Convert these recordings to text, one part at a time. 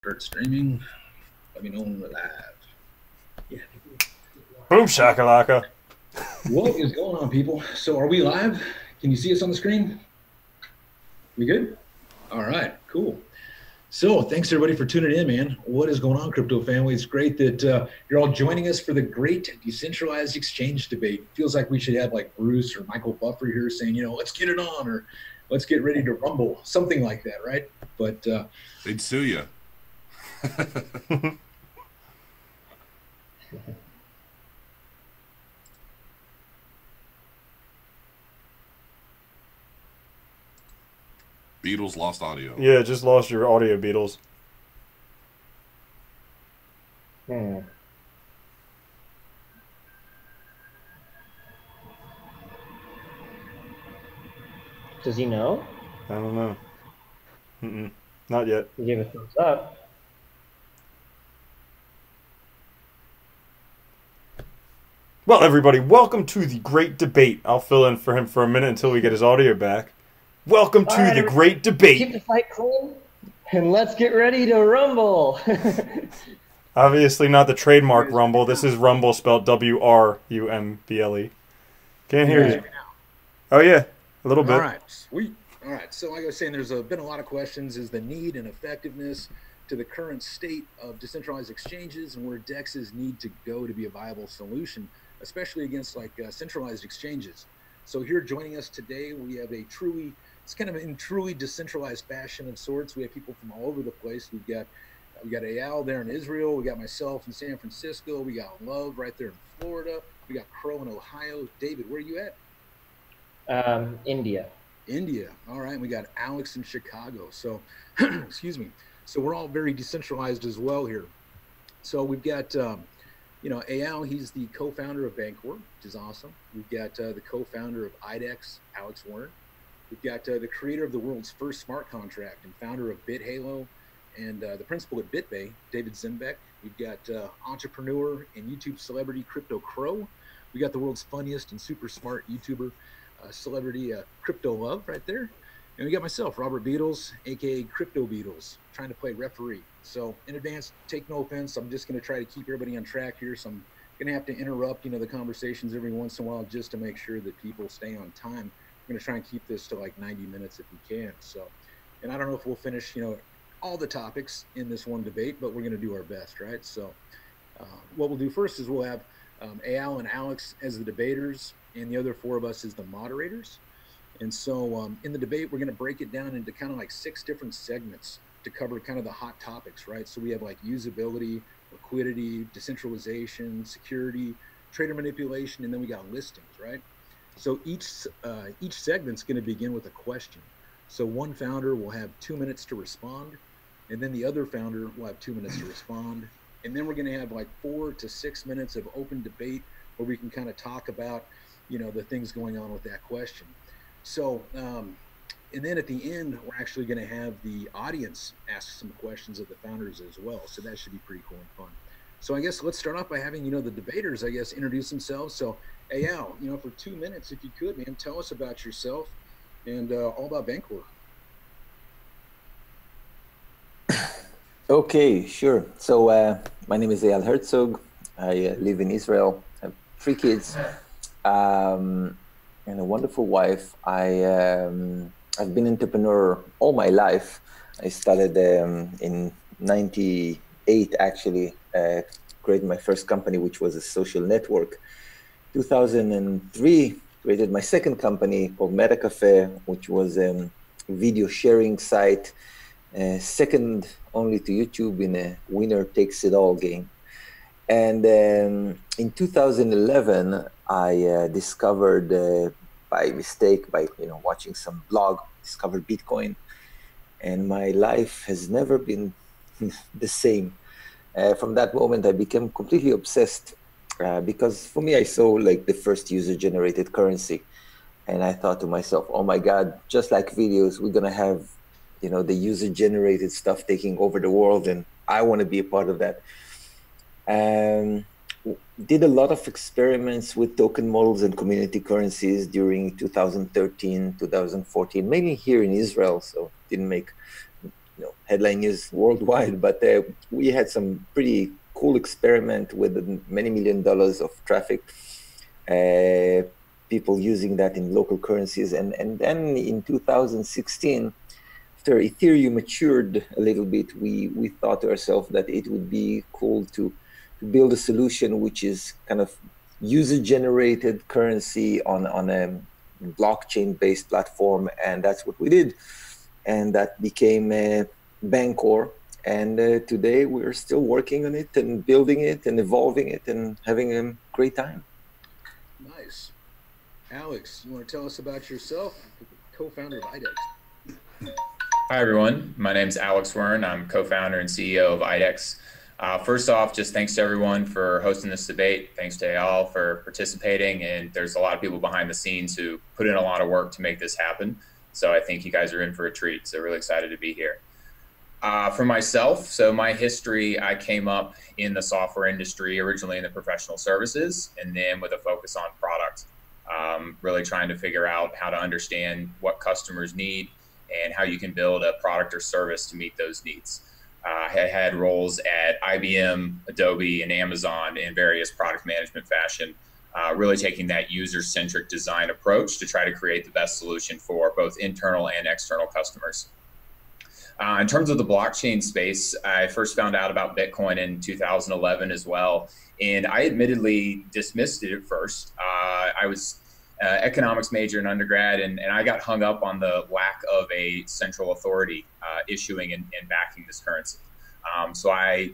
Start streaming. Let me know when we're live. Yeah. Boom shakalaka. What is going on, people? So are we live? Can you see us on the screen? We good? All right, cool. So thanks everybody for tuning in, man. What is going on, crypto family? It's great that you're all joining us for the great decentralized exchange debate. Feels like we should have like Bruce or Michael Buffer here saying, you know, let's get it on, or let's get ready to rumble, something like that, right? But they'd sue you. Beadles lost audio. Yeah, just lost your audio, Beadles. Does he know? I don't know. Not yet. He gave a thumbs up. Well, everybody, welcome to the great debate. I'll fill in for him for a minute until we get his audio back. Welcome to the great debate. Keep the fight clean, and let's get ready to rumble. Obviously not the trademark rumble. This is rumble spelled W-R-U-M-B-L-E. Can't hear you. Oh, yeah, a little bit. All right, sweet. All right, so like I was saying, there's been a lot of questions. Is the need and effectiveness to the current state of decentralized exchanges and where DEXs need to go to be a viable solution, especially against like centralized exchanges. So here joining us today, we have a truly, it's kind of in truly decentralized fashion of sorts. We have people from all over the place. We got Eyal there in Israel. We got myself in San Francisco. We got Love right there in Florida. We got Crow in Ohio. David, where are you at? India. India. All right. And we got Alex in Chicago. So, excuse me. So we're all very decentralized as well here. So we've got, you know, Eyal, he's the co-founder of Bancor, which is awesome. We've got the co-founder of IDEX, Alex Warren. We've got the creator of the world's first smart contract and founder of BitHalo and the principal at BitBay, David Zimbeck. We've got entrepreneur and YouTube celebrity Crypto Crow. We got the world's funniest and super smart YouTuber celebrity Crypto Love right there. And we got myself, Robert Beadles, aka Crypto Beadles, trying to play referee. So in advance, take no offense. I'm just going to try to keep everybody on track here. So I'm going to have to interrupt, you know, the conversations every once in a while just to make sure that people stay on time. I'm going to try and keep this to like 90 minutes if we can. So, and I don't know if we'll finish, you know, all the topics in this one debate, but we're going to do our best, right? So what we'll do first is we'll have Eyal and Alex as the debaters, and the other four of us as the moderators. And so in the debate, we're going to break it down into kind of like 6 different segments to cover kind of the hot topics, right? So we have like usability, liquidity, decentralization, security, trader manipulation, and then we got listings, right? So each segment's going to begin with a question. So one founder will have 2 minutes to respond, and then the other founder will have 2 minutes to respond. And then we're going to have like 4 to 6 minutes of open debate where we can kind of talk about, you know, the things going on with that question. So, and then at the end, we're actually going to have the audience ask some questions of the founders as well. So that should be pretty cool and fun. So I guess let's start off by having, you know, the debaters, I guess, introduce themselves. So Eyal, you know, for 2 minutes, if you could, man, tell us about yourself and all about Bancor. Okay, sure. So my name is Eyal Herzog. I live in Israel. I have 3 kids. And a wonderful wife. I've been an entrepreneur all my life. I started in '98, actually, created my first company, which was a social network. 2003, created my second company called MetaCafe, which was a video sharing site, second only to YouTube in a winner takes it all game. And in 2011, I discovered by mistake, by watching some blog, discovered Bitcoin, and my life has never been the same. From that moment, I became completely obsessed because for me, I saw like the first user-generated currency, and I thought to myself, "Oh my God! Just like videos, we're gonna have, the user-generated stuff taking over the world, and I want to be a part of that." Did a lot of experiments with token models and community currencies during 2013, 2014, mainly here in Israel, so didn't make headline news worldwide, but we had some pretty cool experiment with many $million of traffic, people using that in local currencies. And then in 2016, after Ethereum matured a little bit, we thought to ourselves that it would be cool to build a solution which is kind of user-generated currency on a blockchain-based platform, and that's what we did. And that became Bancor. And today we're still working on it and building it and evolving it and having a great time. Nice. Alex, you want to tell us about yourself? Co-founder of IDEX. Hi, everyone. My name is Alex Wern. I'm co-founder and CEO of IDEX. First off, just thanks to everyone for hosting this debate. Thanks to Eyal for participating. And there's a lot of people behind the scenes who put in a lot of work to make this happen. So I think you guys are in for a treat. So really excited to be here. For myself, so my history, I came up in the software industry, originally in the professional services, and then with a focus on product. Really trying to figure out how to understand what customers need and how you can build a product or service to meet those needs. I had roles at IBM, Adobe, and Amazon in various product management fashion, really taking that user-centric design approach to try to create the best solution for both internal and external customers. In terms of the blockchain space, I first found out about Bitcoin in 2011 as well, and I admittedly dismissed it at first. I was economics major in undergrad, and I got hung up on the lack of a central authority issuing and backing this currency. So I,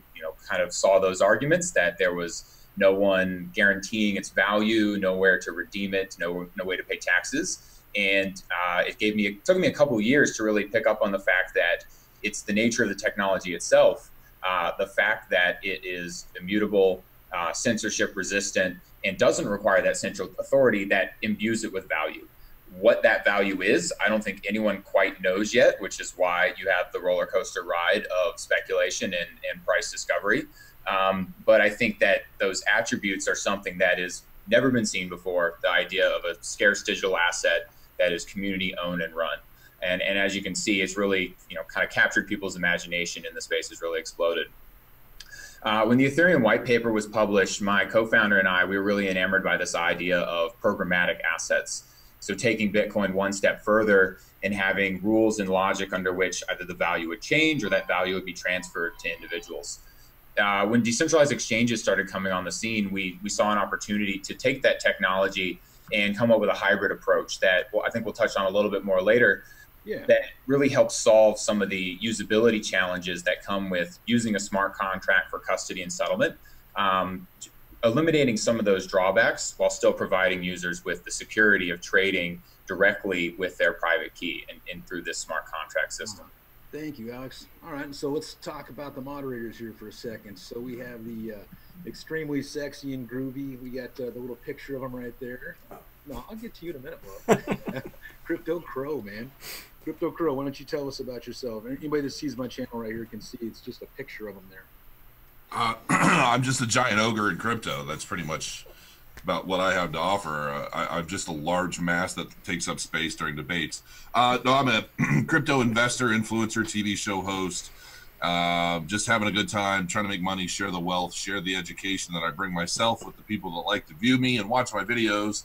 kind of saw those arguments that there was no one guaranteeing its value, nowhere to redeem it, no way to pay taxes. And it took me a couple of years to really pick up on the fact that it's the nature of the technology itself, the fact that it is immutable, censorship resistant, and doesn't require that central authority that imbues it with value. What that value is, I don't think anyone quite knows yet, which is why you have the roller coaster ride of speculation and price discovery. But I think that those attributes are something that has never been seen before, the idea of a scarce digital asset that is community owned and run. And as you can see, it's really, kind of captured people's imagination, and the space has really exploded. When the Ethereum white paper was published, my co-founder and I, we were really enamored by this idea of programmatic assets. So taking Bitcoin one step further and having rules and logic under which either the value would change or that value would be transferred to individuals. When decentralized exchanges started coming on the scene, we saw an opportunity to take that technology and come up with a hybrid approach that I think we'll touch on a little bit more later. Yeah. That really helps solve some of the usability challenges that come with using a smart contract for custody and settlement, eliminating some of those drawbacks while still providing users with the security of trading directly with their private key and through this smart contract system. Thank you, Alex. All right, so let's talk about the moderators here for a second. So we have the extremely sexy and groovy. We got the little picture of them right there. No, I'll get to you in a minute, bro. Crypto Crow, man. Crypto Crow, why don't you tell us about yourself? Anybody that sees my channel right here can see it's just a picture of them there. I'm just a giant ogre in crypto. That's pretty much about what I have to offer. I'm just a large mass that takes up space during debates. No, I'm a crypto investor, influencer, TV show host. Just having a good time, trying to make money, share the wealth, share the education that I bring myself with the people that like to view me and watch my videos.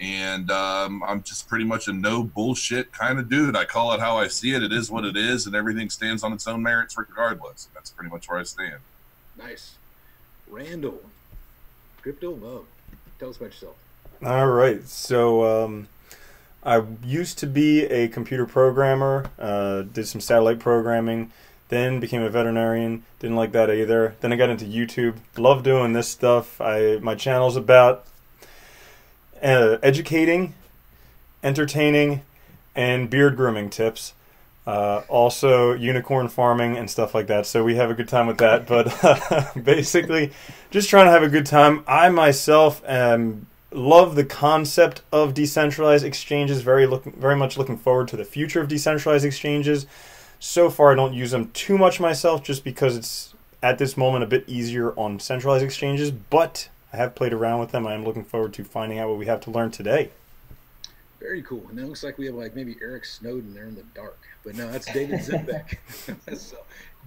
And I'm just pretty much a no bullshit kind of dude. I call it how I see it. It is what it is, and everything stands on its own merits regardless. That's pretty much where I stand. Nice. Randall, Crypto Love. Tell us about yourself. All right. So I used to be a computer programmer, did some satellite programming, then became a veterinarian. Didn't like that either. Then I got into YouTube. Love doing this stuff. My channel's about educating, entertaining, and beard grooming tips. Also unicorn farming and stuff like that. So we have a good time with that. But basically, just trying to have a good time. I myself love the concept of decentralized exchanges. Very much looking forward to the future of decentralized exchanges. So far, I don't use them too much myself, just because it's at this moment a bit easier on centralized exchanges. But I have played around with them. I am looking forward to finding out what we have to learn today. Very cool. And it looks like we have like maybe Eric Snowden there in the dark, but no, that's David Zimbeck. So,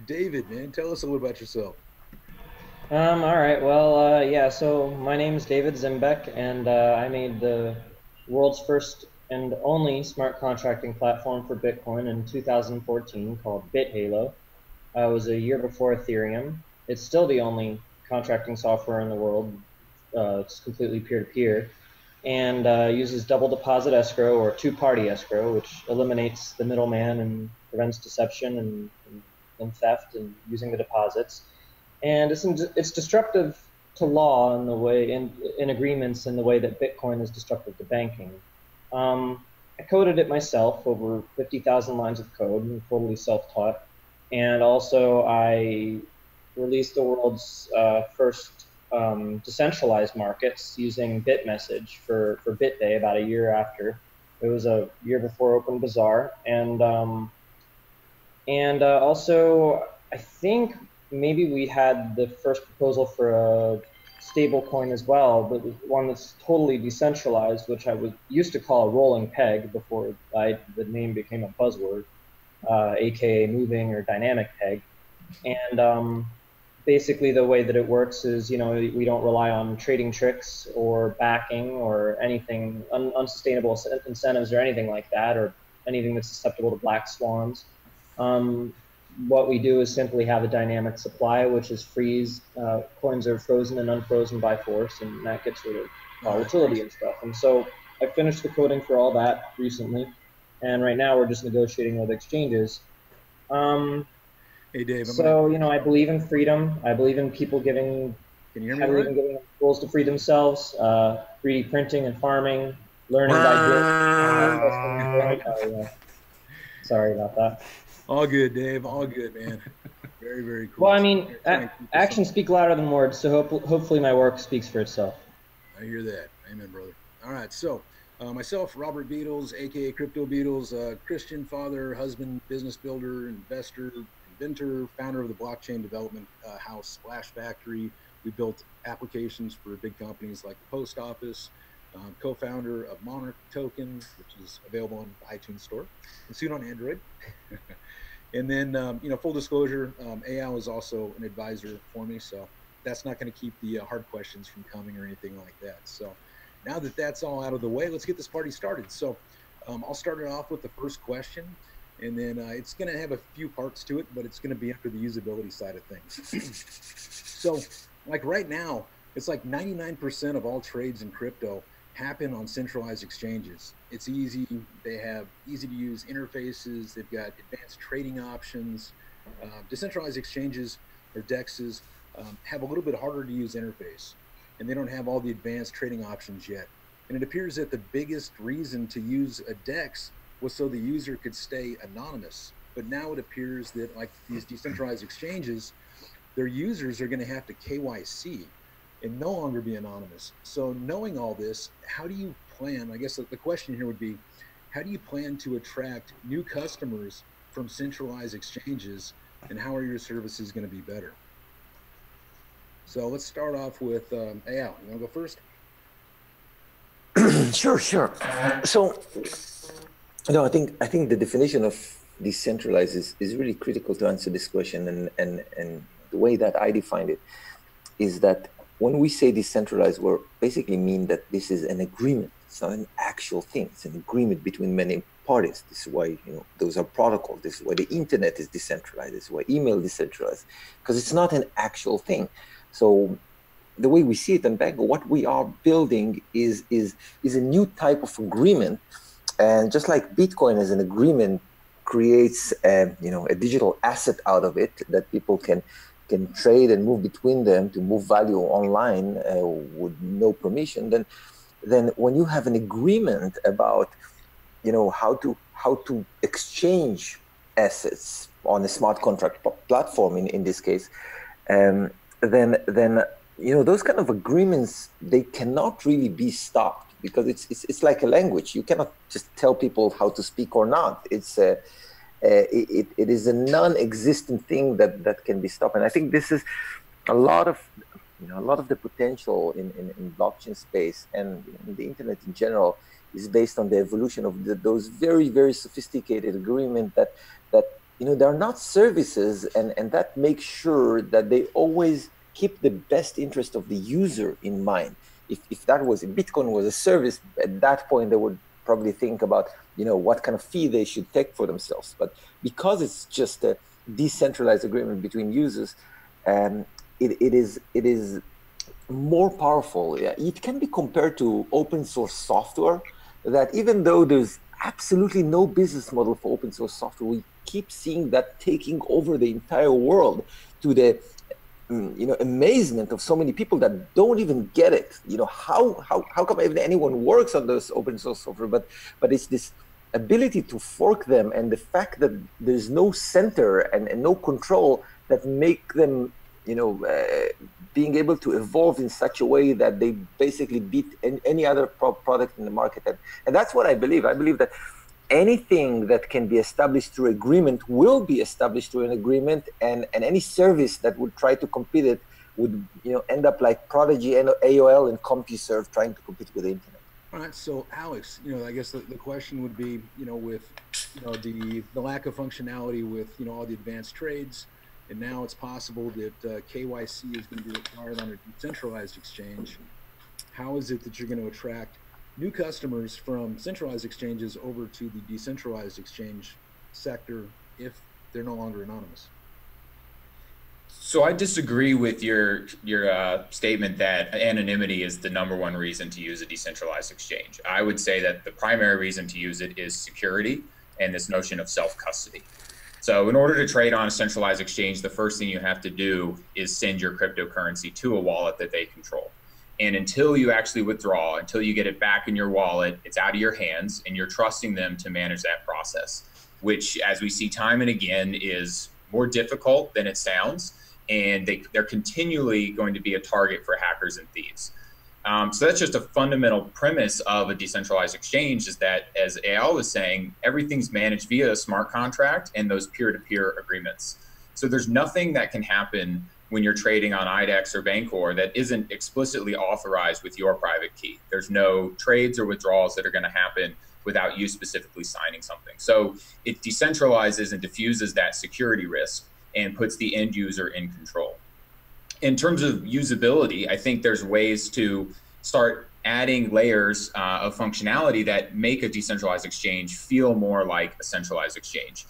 David, man, tell us a little about yourself. All right. Well, yeah. So my name is David Zimbeck, and I made the world's first and only smart contracting platform for Bitcoin in 2014 called BitHalo. It was a year before Ethereum. It's still the only contracting software in the world. It's completely peer-to-peer, and uses double deposit escrow or two-party escrow, which eliminates the middleman and prevents deception and theft and using the deposits. And it's disruptive to law in the way in agreements in the way that Bitcoin is disruptive to banking. I coded it myself, over 50,000 lines of code, and totally self-taught. And also, I released the world's first decentralized markets using BitMessage for BitDay about a year after. It was a year before Open Bazaar, and also I think maybe we had the first proposal for a stable coin as well, but one that's totally decentralized, which I used to call a rolling peg before the name became a buzzword, aka moving or dynamic peg. And basically the way that it works is, we don't rely on trading tricks or backing or anything, unsustainable incentives or anything like that, or anything that's susceptible to black swans. What we do is simply have a dynamic supply, which is freeze. Coins are frozen and unfrozen by force, and that gets rid of volatility and stuff. And so I finished the coding for all that recently, and right now we're just negotiating with exchanges. Hey, Dave. I believe in freedom. I believe in people giving. Can you hear me? I believe in giving tools to free themselves. 3D printing and farming, learning by doing. Sorry about that. All good, Dave. All good, man. Very, very cool. Well, I mean, actions speak louder than words, so hopefully my work speaks for itself. I hear that. Amen, brother. All right, so myself, Robert Beadles, a.k.a. Crypto Beadles, Christian father, husband, business builder, investor, inventor, founder of the blockchain development house Splash Factory. We built applications for big companies like the post office, co-founder of Monarch Token, which is available on the iTunes store and soon on Android. And then, full disclosure, AL is also an advisor for me, so that's not going to keep the hard questions from coming or anything like that. So now that that's all out of the way, let's get this party started. So I'll start it off with the first question, and then it's going to have a few parts to it, but it's going to be under the usability side of things. So like right now, it's like 99% of all trades in crypto happen on centralized exchanges. It's easy. They have easy to use interfaces. They've got advanced trading options. Decentralized exchanges or DEXs have a little bit harder to use interface, and they don't have all the advanced trading options yet. And it appears that the biggest reason to use a DEX was so the user could stay anonymous. But now it appears that like these decentralized exchanges, their users are going to have to KYC and no longer be anonymous. So knowing all this, how do you plan? I guess the question here would be, how do you plan to attract new customers from centralized exchanges, and how are your services going to be better? So let's start off with Al. You want to go first? Sure. So, I think the definition of decentralized is really critical to answer this question, and the way that I define it is that when we say decentralized, we basically mean that this is an agreement. It's not an actual thing. It's an agreement between many parties. This is why those are protocols. This is why the internet is decentralized. This is why email is decentralized, because it's not an actual thing. So the way we see it in Bancor, what we are building is a new type of agreement. And just like Bitcoin as an agreement creates a digital asset out of it that people can trade and move between them to move value online with no permission, then when you have an agreement about how to exchange assets on a smart contract platform in this case, then those kind of agreements, they cannot really be stopped, because it's like a language. You cannot just tell people how to speak or not. It is a non-existent thing that can be stopped. And I think this is a lot of the potential in blockchain space and in the internet in general, is based on the evolution of those very, very sophisticated agreements that they're not services, and that makes sure that they always keep the best interest of the user in mind. If that was, if Bitcoin was a service, at that point they would probably think about what kind of fee they should take for themselves. But because it's just a decentralized agreement between users, it is more powerful. It can be compared to open source software, that even though there's absolutely no business model for open source software, we keep seeing that taking over the entire world, to the amazement of so many people that don't even get it. How come even anyone works on those open source software? But it's this ability to fork them, and the fact that there's no center and no control, that make them being able to evolve in such a way that they basically beat any other product in the market. And that's what I believe. I believe that anything that can be established through agreement will be established through an agreement, and any service that would try to compete it would end up like Prodigy and AOL and CompuServe trying to compete with the internet. All right, so Alex, I guess the question would be, with the lack of functionality with all the advanced trades, and now it's possible that KYC is going to be required on a decentralized exchange. How is it that you're going to attract new customers from centralized exchanges over to the decentralized exchange sector if they're no longer anonymous? So I disagree with your statement that anonymity is the #1 reason to use a decentralized exchange. I would say that the primary reason to use it is security and this notion of self-custody. So in order to trade on a centralized exchange, the first thing you have to do is send your cryptocurrency to a wallet that they control. And until you actually withdraw, until you get it back in your wallet, it's out of your hands, and you're trusting them to manage that process, which, as we see time and again, is more difficult than it sounds. And they're continually going to be a target for hackers and thieves. So that's just a fundamental premise of a decentralized exchange, is that, as Eyal was saying, everything's managed via a smart contract and those peer-to-peer agreements. So there's nothing that can happen when you're trading on IDEX or Bancor that isn't explicitly authorized with your private key. There's no trades or withdrawals that are going to happen without you specifically signing something. So it decentralizes and diffuses that security risk and puts the end user in control. In terms of usability, I think there's ways to start adding layers of functionality that make a decentralized exchange feel more like a centralized exchange.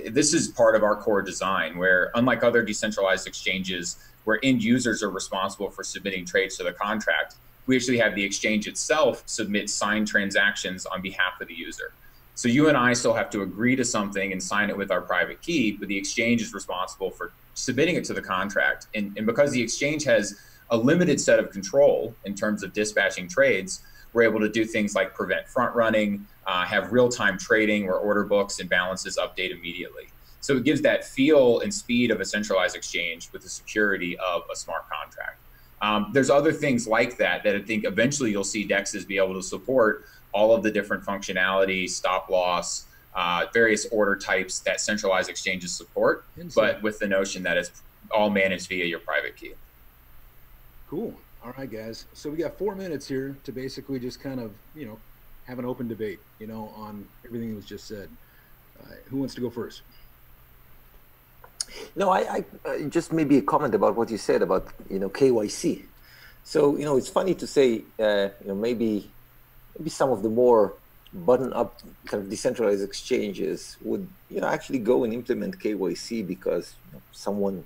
This is part of our core design, where, unlike other decentralized exchanges where end users are responsible for submitting trades to the contract, we actually have the exchange itself submit signed transactions on behalf of the user. So you and I still have to agree to something and sign it with our private key, but the exchange is responsible for submitting it to the contract. And because the exchange has a limited set of control in terms of dispatching trades, we're able to do things like prevent front running, have real-time trading where order books and balances update immediately. So it gives that feel and speed of a centralized exchange with the security of a smart contract. There's other things like that I think eventually you'll see DEXs be able to support all of the different functionality, stop loss, various order types that centralized exchanges support, but with the notion that it's all managed via your private key. Cool. All right, guys. So we got 4 minutes here to basically just kind of, have an open debate, on everything that was just said. Who wants to go first? No, I just maybe a comment about what you said about, KYC. So, it's funny to say, maybe some of the more button-up kind of decentralized exchanges would, actually go and implement KYC because someone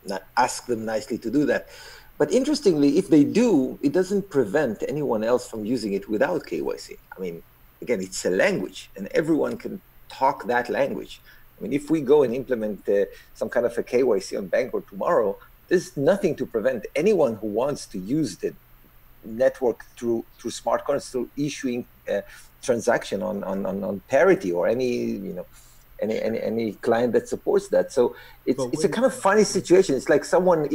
not asked them nicely to do that. But interestingly, if they do, it doesn't prevent anyone else from using it without KYC. I mean, again, it's a language, and everyone can talk that language. I mean, if we go and implement some kind of a KYC on Bancor tomorrow, there's nothing to prevent anyone who wants to use the network through smart contracts, through issuing transaction on parity or any any client that supports that. So it's a kind of funny situation. It's like someone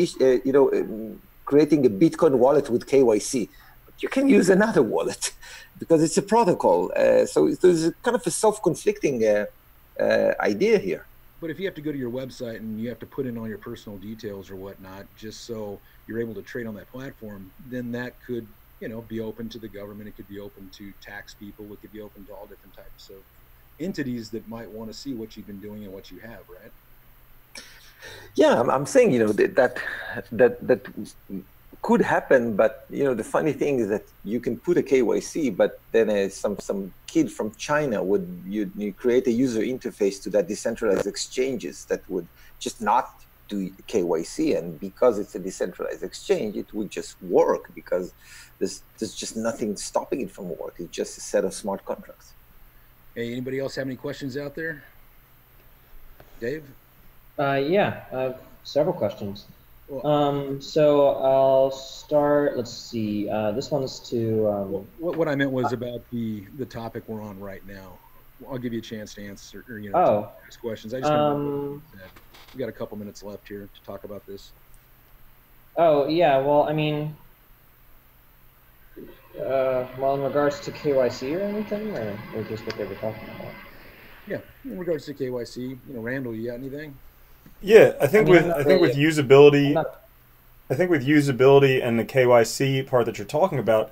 creating a Bitcoin wallet with KYC. But you can use another wallet because it's a protocol. So there's kind of a self-conflicting idea here. But if you have to go to your website and you have to put in all your personal details or whatnot, just so you're able to trade on that platform, then that could be open to the government. It could be open to tax people. It could be open to all different types of entities that might want to see what you've been doing and what you have, right? Yeah, I'm saying, that could happen, but the funny thing is that you can put a KYC, but then some kid from China would you create a user interface to that decentralized exchanges that would just not do KYC, and because it's a decentralized exchange, it would just work because there's just nothing stopping it from work. It's just a set of smart contracts. Hey, anybody else have any questions out there? Dave? Yeah, I have several questions. So I'll start. Let's see. This one's to. What I meant was about the topic we're on right now. I'll give you a chance to answer or ask questions. I just we got a couple minutes left here to talk about this. Oh yeah. Well, I mean, well, in regards to KYC or anything, or just what they were talking about. Yeah, in regards to KYC, Randall, you got anything? Yeah, I think with usability, I think with usability and the KYC part that you're talking about,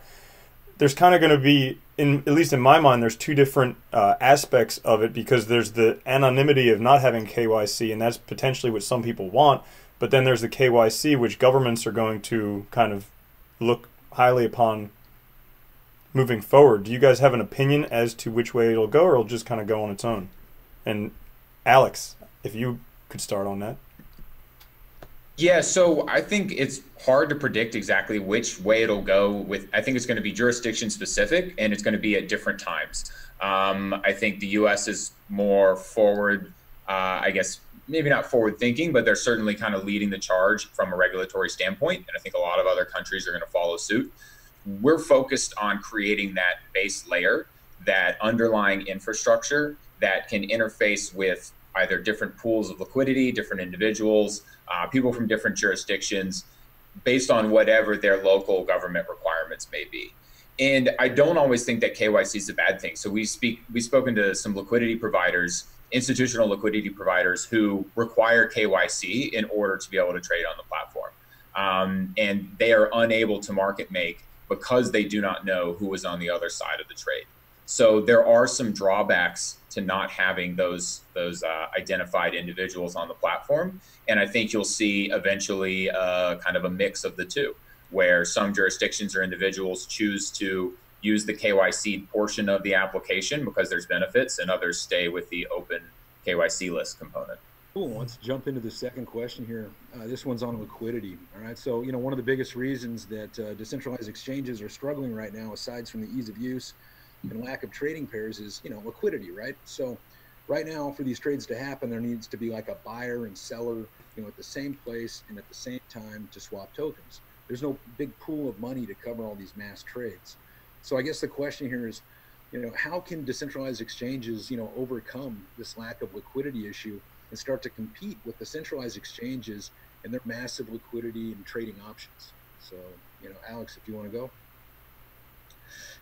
there's kind of going to be, at least in my mind, there's two different aspects of it, because there's the anonymity of not having KYC, and that's potentially what some people want. But then there's the KYC, which governments are going to kind of look highly upon moving forward. Do you guys have an opinion as to which way it'll go, or it'll just kind of go on its own? And Alex, if you could start on that. Yeah, so I think it's hard to predict exactly which way it'll go. I think it's going to be jurisdiction specific, and it's going to be at different times. I think the U.S. is more forward, I guess, maybe not forward thinking, but they're certainly kind of leading the charge from a regulatory standpoint. And I think a lot of other countries are going to follow suit. We're focused on creating that base layer, that underlying infrastructure that can interface with either different pools of liquidity, different individuals, people from different jurisdictions, based on whatever their local government requirements may be. And I don't always think that KYC is a bad thing. So we've spoken to some liquidity providers, institutional liquidity providers, who require KYC in order to be able to trade on the platform. And they are unable to market make because they do not know who is on the other side of the trade. So there are some drawbacks to not having those identified individuals on the platform. And I think you'll see eventually kind of a mix of the two, where some jurisdictions or individuals choose to use the KYC portion of the application because there's benefits, and others stay with the open KYC list component. Cool. Let's jump into the second question here. This one's on liquidity. All right. So, one of the biggest reasons that decentralized exchanges are struggling right now, aside from the ease of use and lack of trading pairs, is liquidity, right? So right now, for these trades to happen, there needs to be like a buyer and seller at the same place and at the same time to swap tokens. There's no big pool of money to cover all these mass trades. So I guess the question here is, how can decentralized exchanges overcome this lack of liquidity issue and start to compete with the centralized exchanges and their massive liquidity and trading options? So Alex, if you want to go.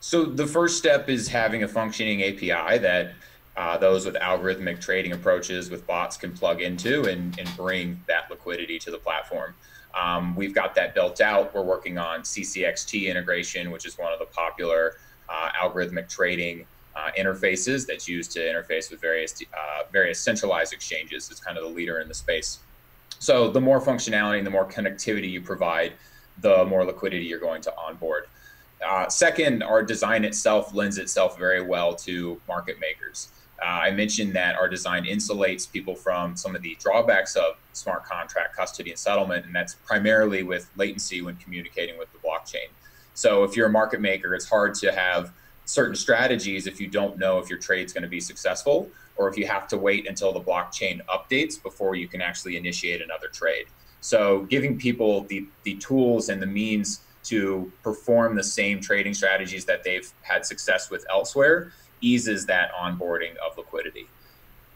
So the first step is having a functioning API that those with algorithmic trading approaches with bots can plug into and bring that liquidity to the platform. We've got that built out. We're working on CCXT integration, which is one of the popular algorithmic trading interfaces that's used to interface with various centralized exchanges. It's kind of the leader in the space. So the more functionality and the more connectivity you provide, the more liquidity you're going to onboard. Second, our design itself lends itself very well to market makers. I mentioned that our design insulates people from some of the drawbacks of smart contract custody and settlement, and that's primarily with latency when communicating with the blockchain. So if you're a market maker, it's hard to have certain strategies if you don't know if your trade's going to be successful, or if you have to wait until the blockchain updates before you can actually initiate another trade. So giving people the tools and the means to perform the same trading strategies that they've had success with elsewhere eases that onboarding of liquidity.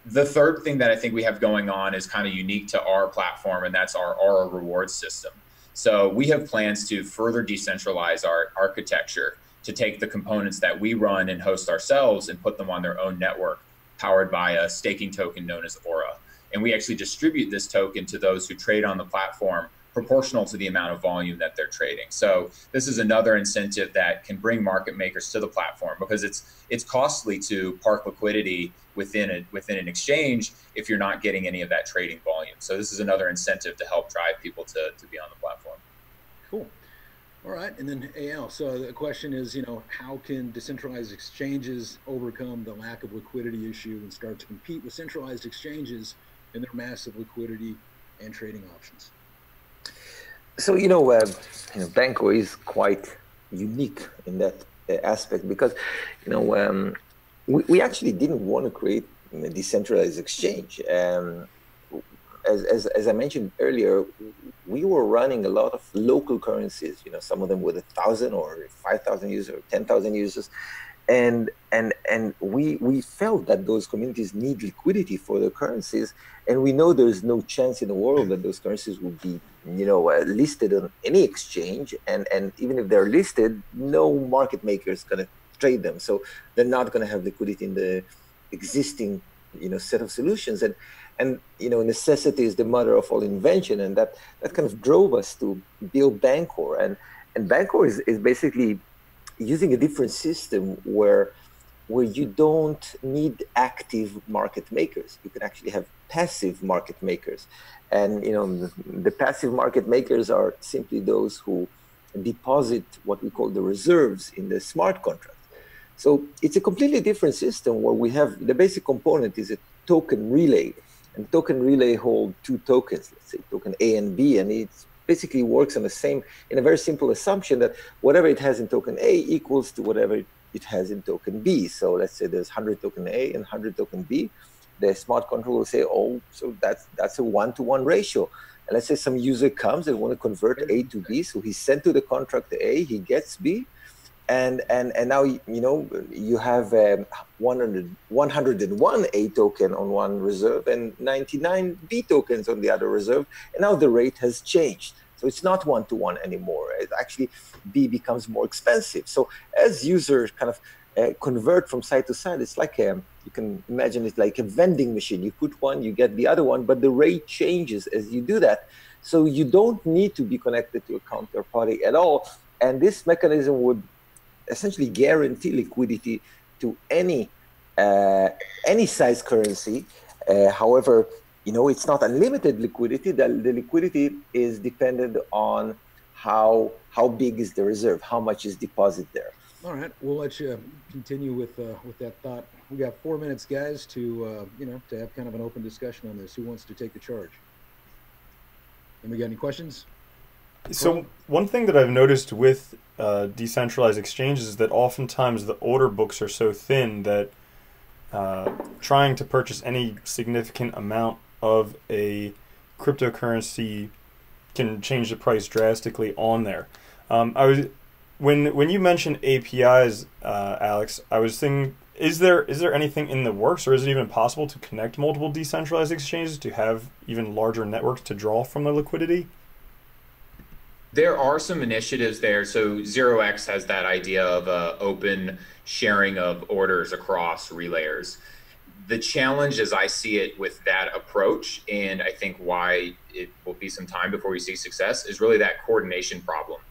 The third thing that I think we have going on is kind of unique to our platform, and that's our Aura reward system. So we have plans to further decentralize our architecture to take the components that we run and host ourselves and put them on their own network, powered by a staking token known as Aura. And we actually distribute this token to those who trade on the platform proportional to the amount of volume that they're trading. So this is another incentive that can bring market makers to the platform, because it's costly to park liquidity within an exchange if you're not getting any of that trading volume. So this is another incentive to help drive people to be on the platform. Cool. All right, and then AL. So the question is, how can decentralized exchanges overcome the lack of liquidity issue and start to compete with centralized exchanges and their massive liquidity and trading options? So Bancor is quite unique in that aspect, because we actually didn't want to create a decentralized exchange. As I mentioned earlier, we were running a lot of local currencies, some of them with 1,000 or 5,000 users or 10,000 users. And we felt that those communities need liquidity for their currencies. And we know there's no chance in the world that those currencies will be, listed on any exchange. And even if they're listed, no market maker is going to trade them. So they're not going to have liquidity in the existing, set of solutions. And necessity is the mother of all invention, and that kind of drove us to build Bancor. And Bancor is basically using a different system where you don't need active market makers. You can actually have passive market makers. And the passive market makers are simply those who deposit what we call the reserves in the smart contract. So it's a completely different system where we have the basic component is a token relay. And token relay hold two tokens, let's say token A and B, and it basically works on in a very simple assumption that whatever it has in token A equals to whatever it has in token B. So let's say there's 100 token A and 100 token B. The smart contract will say, oh, so that's a 1-to-1 ratio. And let's say some user comes and want to convert A to B, so he sent to the contract A, he gets B. And now you have 101 A token on one reserve and 99 B tokens on the other reserve, and now the rate has changed. So it's not 1-to-1 anymore. It actually B becomes more expensive. So as users kind of convert from side to side, it's like you can imagine it like a vending machine. You put one, you get the other one, but the rate changes as you do that. So you don't need to be connected to a counterparty at all, and this mechanism would essentially guarantee liquidity to any size currency. However, it's not unlimited liquidity. The liquidity is dependent on how big is the reserve, how much is deposited there. All right, we'll let you continue with that thought. We got 4 minutes, guys, to to have kind of an open discussion on this. Who wants to take the charge? And we got any questions? So one thing that I've noticed with decentralized exchanges is that oftentimes the order books are so thin that trying to purchase any significant amount of a cryptocurrency can change the price drastically on there. When you mentioned APIs, Alex, I was thinking, is there anything in the works, or is it even possible to connect multiple decentralized exchanges to have even larger networks to draw from the liquidity? There are some initiatives there. So 0x has that idea of open sharing of orders across relayers. The challenge, as I see it with that approach, and I think why it will be some time before we see success, is really that coordination problem.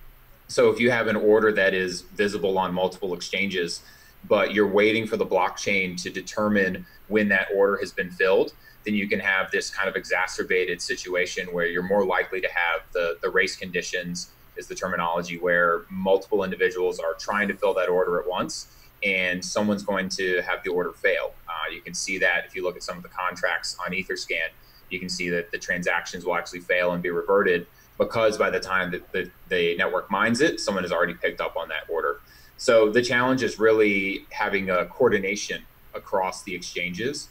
So if you have an order that is visible on multiple exchanges, but you're waiting for the blockchain to determine when that order has been filled, then you can have this kind of exacerbated situation where you're more likely to have the race conditions, is the terminology, where multiple individuals are trying to fill that order at once, and someone's going to have the order fail. You can see that if you look at some of the contracts on Etherscan, you can see that the transactions will actually fail and be reverted, because by the time that the network mines it, someone has already picked up on that order. So the challenge is really having a coordination across the exchanges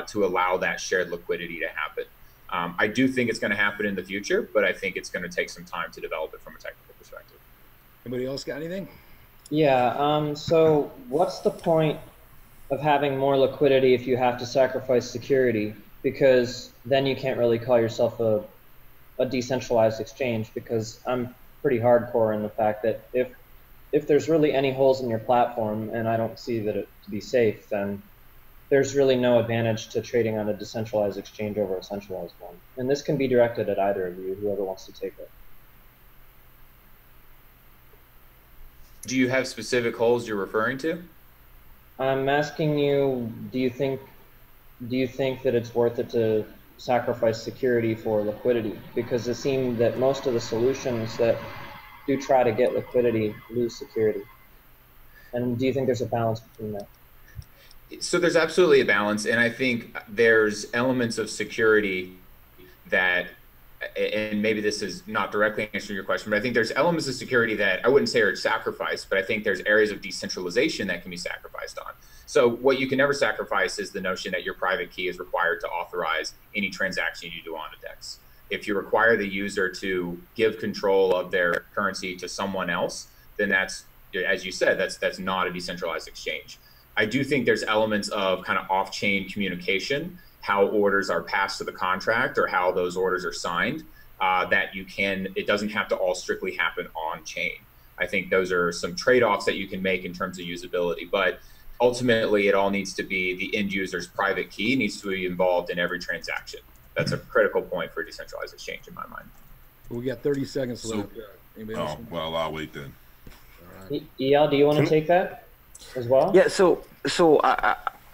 to allow that shared liquidity to happen. I do think it's going to happen in the future, but I think it's going to take some time to develop it from a technical perspective. Anybody else got anything? Yeah, so what's the point of having more liquidity if you have to sacrifice security? Because then you can't really call yourself a decentralized exchange, because I'm pretty hardcore in the fact that if there's really any holes in your platform and I don't see that it to be safe, then there's really no advantage to trading on a decentralized exchange over a centralized one. And this can be directed at either of you, whoever wants to take it. Do you have specific holes you're referring to? I'm asking you, do you think that it's worth it to sacrifice security for liquidity? Because it seemed that most of the solutions that do try to get liquidity lose security. And do you think there's a balance between that? So there's absolutely a balance, and I think there's elements of security that, and maybe this is not directly answering your question, but I think there's elements of security that I wouldn't say are sacrificed, but I think there's areas of decentralization that can be sacrificed on. So what you can never sacrifice is the notion that your private key is required to authorize any transaction you do on a DEX. If you require the user to give control of their currency to someone else, then that's, as you said, that's not a decentralized exchange. I do think there's elements of kind of off-chain communication, how orders are passed to the contract or how those orders are signed, that you can, it doesn't have to all strictly happen on chain. I think those are some trade-offs that you can make in terms of usability, but ultimately it all needs to be the end user's private key needs to be involved in every transaction. That's a critical point for a decentralized exchange in my mind. We got 30 seconds left. Anybody else? Oh, well, I'll wait then. All right. EL, do you want to take that as well? Yeah, so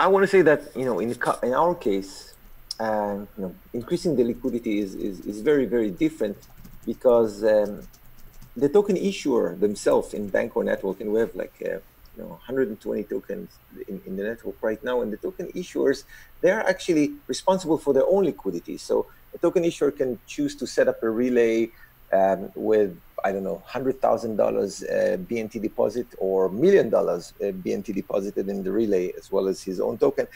I want to say that, you know, in our case, you know, increasing the liquidity is very, very different because the token issuer themselves in Bancor network, and we have like you know, 120 tokens in the network right now, and the token issuers, they're actually responsible for their own liquidity. So a token issuer can choose to set up a relay with, I don't know, $100,000 BNT deposit or $1 million BNT deposited in the relay, as well as his own token.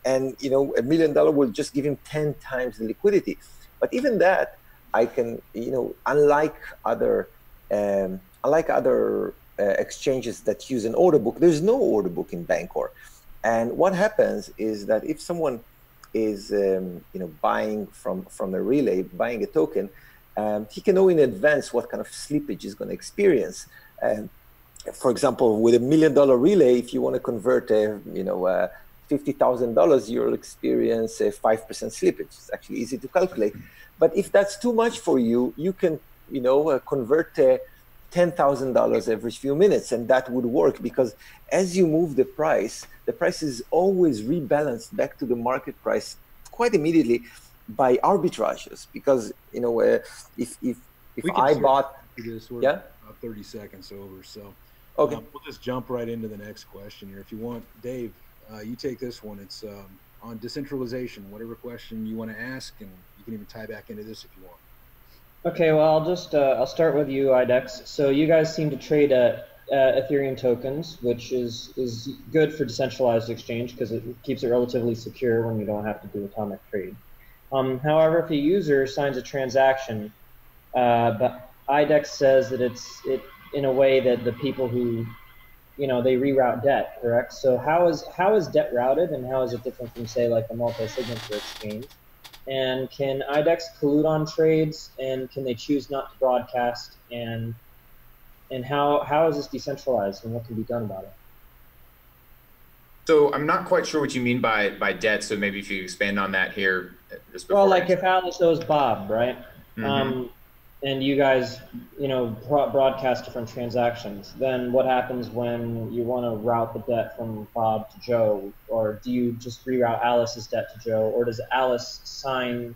And, you know, $1 million will just give him 10 times the liquidity. But even that, I can, you know, unlike other exchanges that use an order book, there's no order book in Bancor. And what happens is that if someone is, you know, buying from a relay, buying a token, he can know in advance what kind of slippage he's going to experience. For example, with $1 million relay, if you want to convert, you know, $50,000, you'll experience a 5% slippage. It's actually easy to calculate. But if that's too much for you, you can, you know, convert $10,000 every few minutes, and that would work because as you move the price is always rebalanced back to the market price quite immediately by arbitrages. Because, you know, if I bought this, we're yeah, about 30 seconds over, so okay, we'll just jump right into the next question here. If you want, Dave, you take this one. It's on decentralization. Whatever question you want to ask, and you can even tie back into this if you want. Okay, well, I'll just I'll start with you, IDEX. So you guys seem to trade Ethereum tokens, which is good for decentralized exchange because it keeps it relatively secure when you don't have to do atomic trade. However, if a user signs a transaction, but IDEX says that it's in a way that the people who, you know, they reroute debt, correct? So how is debt routed, and how is it different from, say, like a multi-signature exchange? And can IDEX collude on trades, and can they choose not to broadcast? And how is this decentralized, and what can be done about it? So I'm not quite sure what you mean by debt. So maybe if you expand on that here. Just well, like if Alice owes Bob, right? Mm-hmm. And you guys, you know, broadcast different transactions, then what happens when you want to route the debt from Bob to Joe? Or do you just reroute Alice's debt to Joe? Or does Alice sign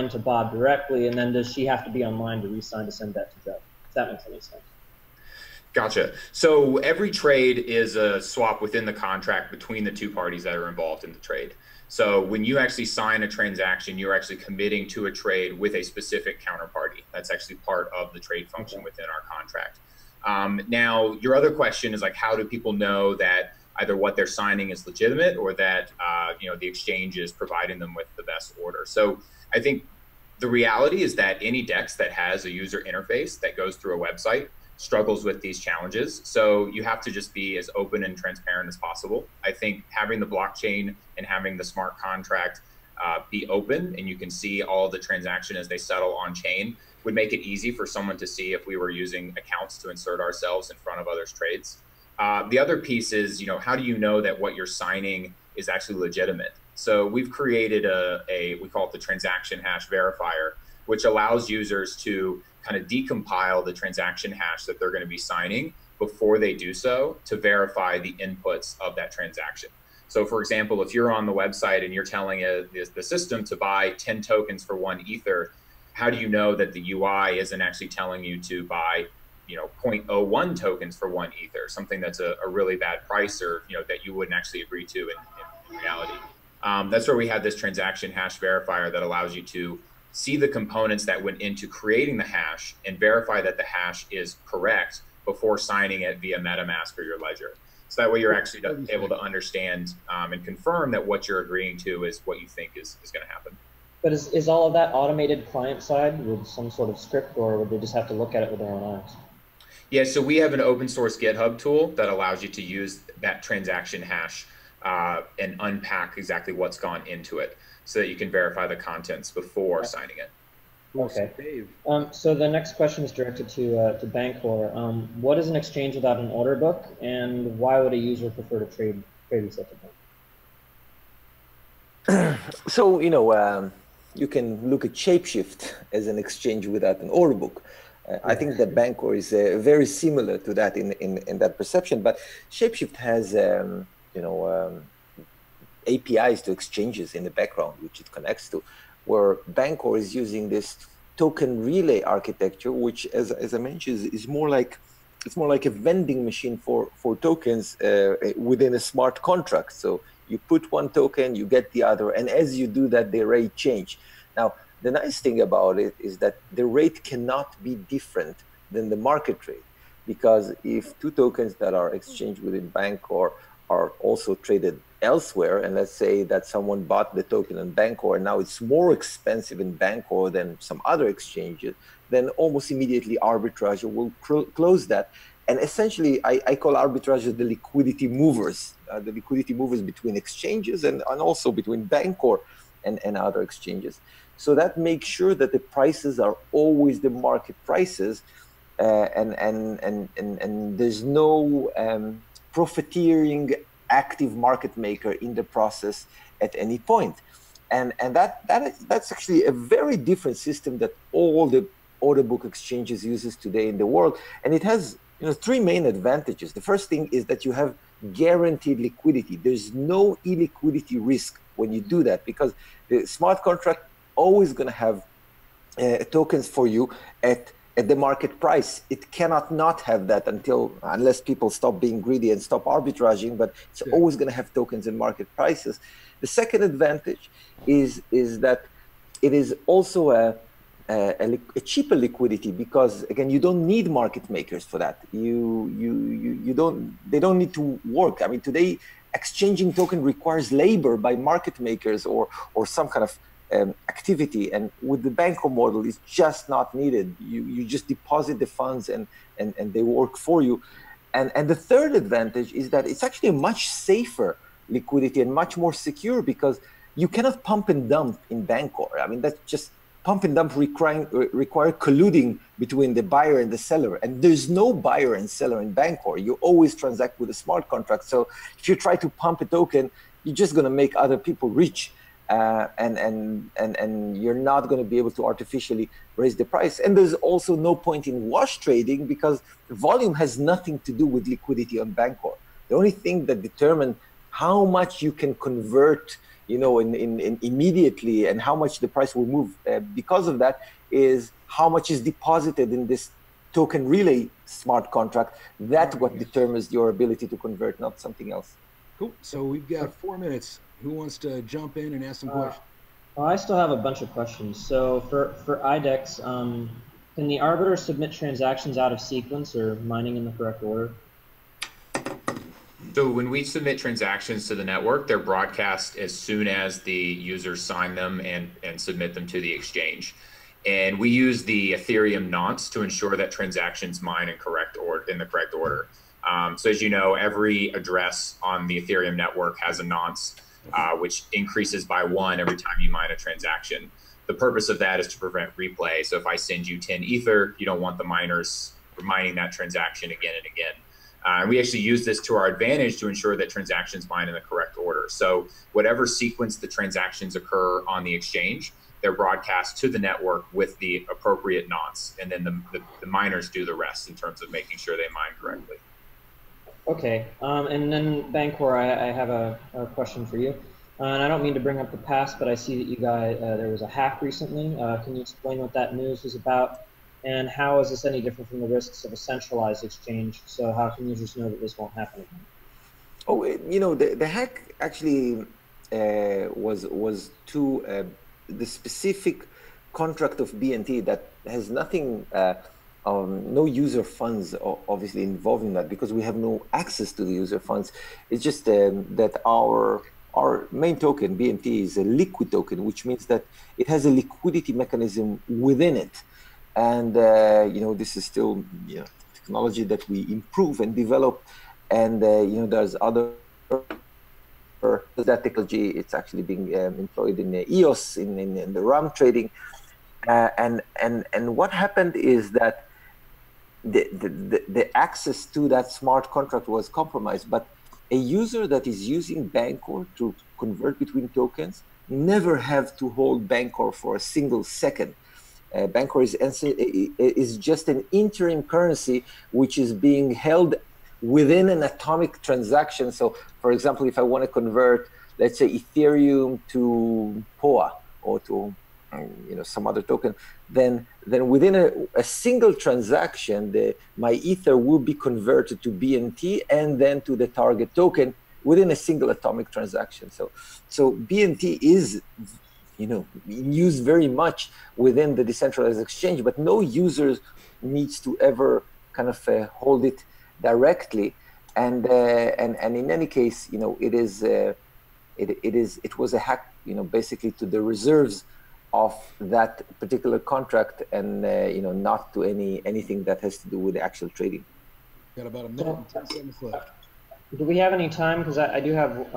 to Bob directly, and then does she have to be online to re-sign to send debt to Joe? If that makes any sense. Gotcha. So every trade is a swap within the contract between the two parties that are involved in the trade. So when you actually sign a transaction, you're actually committing to a trade with a specific counterparty. That's actually part of the trade function within our contract. Now, your other question is like, how do people know that either what they're signing is legitimate or that you know, the exchange is providing them with the best order? So I think the reality is that any DEX that has a user interface that goes through a website struggles with these challenges. So you have to just be as open and transparent as possible. I think having the blockchain and having the smart contract be open, and you can see all the transaction as they settle on chain, would make it easy for someone to see if we were using accounts to insert ourselves in front of others' trades. The other piece is, you know, how do you know that what you're signing is actually legitimate. So we've created we call it the transaction hash verifier, which allows users to kind of decompile the transaction hash that they're going to be signing before they do so to verify the inputs of that transaction. So for example, if you're on the website and you're telling the system to buy 10 tokens for 1 Ether, how do you know that the UI isn't actually telling you to buy, 0.01 tokens for 1 Ether, something that's a really bad price, or, that you wouldn't actually agree to in reality? That's where we have this transaction hash verifier that allows you to see the components that went into creating the hash and verify that the hash is correct before signing it via MetaMask or your ledger. So that way you're actually able to understand and confirm that what you're agreeing to is what you think is going to happen. But is all of that automated client side with some sort of script, or would they just have to look at it with their own eyes? Yeah, so we have an open source GitHub tool that allows you to use that transaction hash and unpack exactly what's gone into it so that you can verify the contents before signing it. Okay. So the next question is directed to Bancor. What is an exchange without an order book, and why would a user prefer to trade with such a book? So, you can look at Shapeshift as an exchange without an order book. I think that Bancor is very similar to that in that perception, but Shapeshift has, APIs to exchanges in the background, which it connects to, where Bancor is using this token relay architecture, which, as I mentioned, is more like a vending machine for tokens within a smart contract. So you put one token, you get the other, and as you do that, the rate change. Now, the nice thing about it is that the rate cannot be different than the market rate, because if 2 tokens that are exchanged within Bancor are also traded elsewhere, and let's say that someone bought the token in Bancor and now it's more expensive in Bancor than some other exchanges, then almost immediately arbitrage will close that. And essentially, I call arbitrage the liquidity movers between exchanges and also between Bancor and other exchanges. So that makes sure that the prices are always the market prices, and there's no profiteering active market maker in the process at any point. And that's actually a very different system that all the order book exchanges uses today in the world. And it has 3 main advantages. The first thing is that you have guaranteed liquidity. There's no illiquidity risk when you do that, because the smart contract always going to have tokens for you at the market price. It cannot not have that unless people stop being greedy and stop arbitraging, but it's always going to have tokens in market prices. The second advantage is that it is also a cheaper liquidity, because again, you don't need market makers for that. They don't need to work. I mean, today exchanging token requires labor by market makers or some kind of activity, and with the Bancor model, it's just not needed. You just deposit the funds and they work for you. And the third advantage is that it's actually a much safer liquidity and much more secure, because you cannot pump and dump in Bancor. I mean, that's just pump and dump require colluding between the buyer and the seller, and there's no buyer and seller in Bancor. You always transact with a smart contract. So if you try to pump a token, you're just going to make other people rich. And you're not going to be able to artificially raise the price. And there's also no point in wash trading, because volume has nothing to do with liquidity on Bancor. The only thing that determines how much you can convert, in immediately, and how much the price will move because of that, is how much is deposited in this token relay smart contract. That's what determines your ability to convert, not something else. Cool. So we've got 4 minutes. Who wants to jump in and ask some questions? Well, I still have a bunch of questions. So for IDEX, can the arbiter submit transactions out of sequence or mining in the correct order? So when we submit transactions to the network, they're broadcast as soon as the users sign them and submit them to the exchange. And we use the Ethereum nonce to ensure that transactions mine in the correct order. So as you know, every address on the Ethereum network has a nonce, which increases by 1 every time you mine a transaction. The purpose of that is to prevent replay. So if I send you 10 Ether, you don't want the miners mining that transaction again and again. And we actually use this to our advantage to ensure that transactions bind in the correct order. So whatever sequence the transactions occur on the exchange, they're broadcast to the network with the appropriate nonce. And then the miners do the rest in terms of making sure they mine correctly. Okay, and then Bancor, I have a question for you. And I don't mean to bring up the past, but I see that you guys, there was a hack recently. Can you explain what that news was about? And how is this any different from the risks of a centralized exchange? So how can users know that this won't happen again? Oh, you know, the hack actually was to the specific contract of BNT that has nothing, no user funds obviously involved in that, because we have no access to the user funds. It's just that our main token, BNT, is a liquid token, which means that it has a liquidity mechanism within it. And, you know, this is still, you know, technology that we improve and develop. And, you know, there's other, that technology, it's actually being employed in EOS, in the RAM trading. And what happened is that the access to that smart contract was compromised, but a user that is using Bancor to convert between tokens never have to hold Bancor for a single second. Bancor is just an interim currency which is being held within an atomic transaction. So, for example, if I want to convert, let's say, Ethereum to POA or to you know, some other token, then within a single transaction, my Ether will be converted to BNT and then to the target token within a single atomic transaction. So BNT is, you know, used very much within the decentralized exchange, but no user needs to ever kind of hold it directly. And in any case, you know, it was a hack, you know, basically to the reserves of that particular contract, and you know, not to anything that has to do with the actual trading. Got about a minute and 10 seconds left. Do we have any time? Because I do have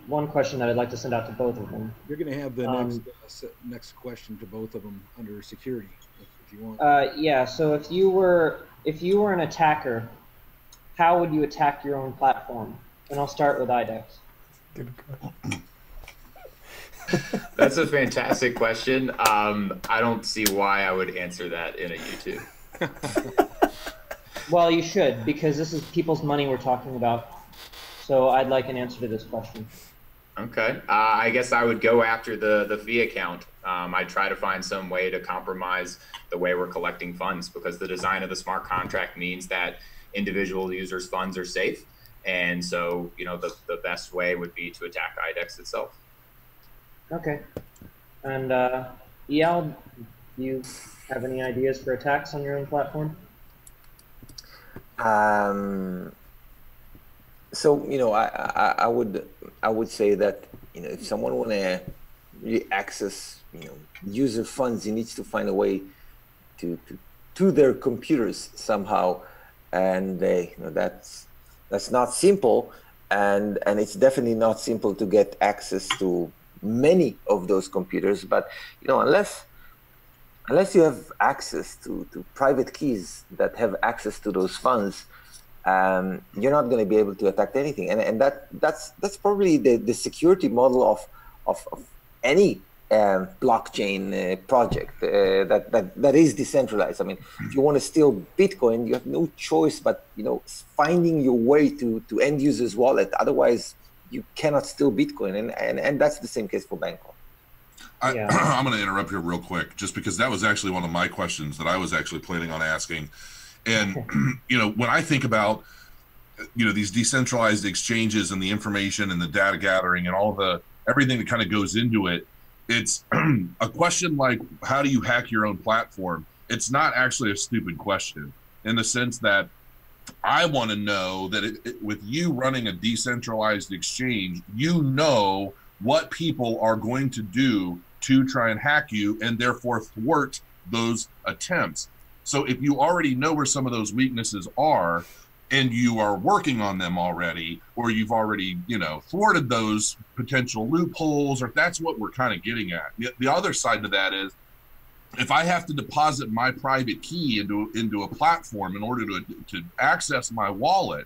one question that I'd like to send out to both of them. You're going to have the next question to both of them under security, if you want. Yeah. So if you were an attacker, how would you attack your own platform? And I'll start with IDEX. Good question. That's a fantastic question. I don't see why I would answer that in a YouTube. Well, you should, because this is people's money we're talking about. So I'd like an answer to this question. Okay. I guess I would go after the fee account. I'd try to find some way to compromise the way we're collecting funds, because the design of the smart contract means that individual users' funds are safe. And so, you know, the best way would be to attack IDEX itself. Okay. And EL, do you have any ideas for attacks on your own platform? So, you know, I would say that, you know, if someone want to really access, you know, user funds, he needs to find a way to their computers somehow, and you know, that's not simple, and it's definitely not simple to get access to many of those computers. But, you know, unless you have access to private keys that have access to those funds, you're not going to be able to attack anything. And that's probably the security model of any blockchain project that is decentralized. I mean, if you want to steal Bitcoin, you have no choice but, you know, finding your way to end users' wallet. Otherwise, you cannot steal Bitcoin, and that's the same case for Bancor. I'm going to interrupt here real quick, just because that was actually one of my questions that I was actually planning on asking. And, you know, when I think about, you know, these decentralized exchanges and the information and the data gathering and all everything that kind of goes into it, it's a question like, how do you hack your own platform? It's not actually a stupid question, in the sense that I want to know that with you running a decentralized exchange, you know what people are going to do to try and hack you, and therefore thwart those attempts. So if you already know where some of those weaknesses are, and you are working on them already, or you've already, you know, thwarted those potential loopholes, or if that's what we're kind of getting at. The other side to that is, if I have to deposit my private key into a platform in order to access my wallet,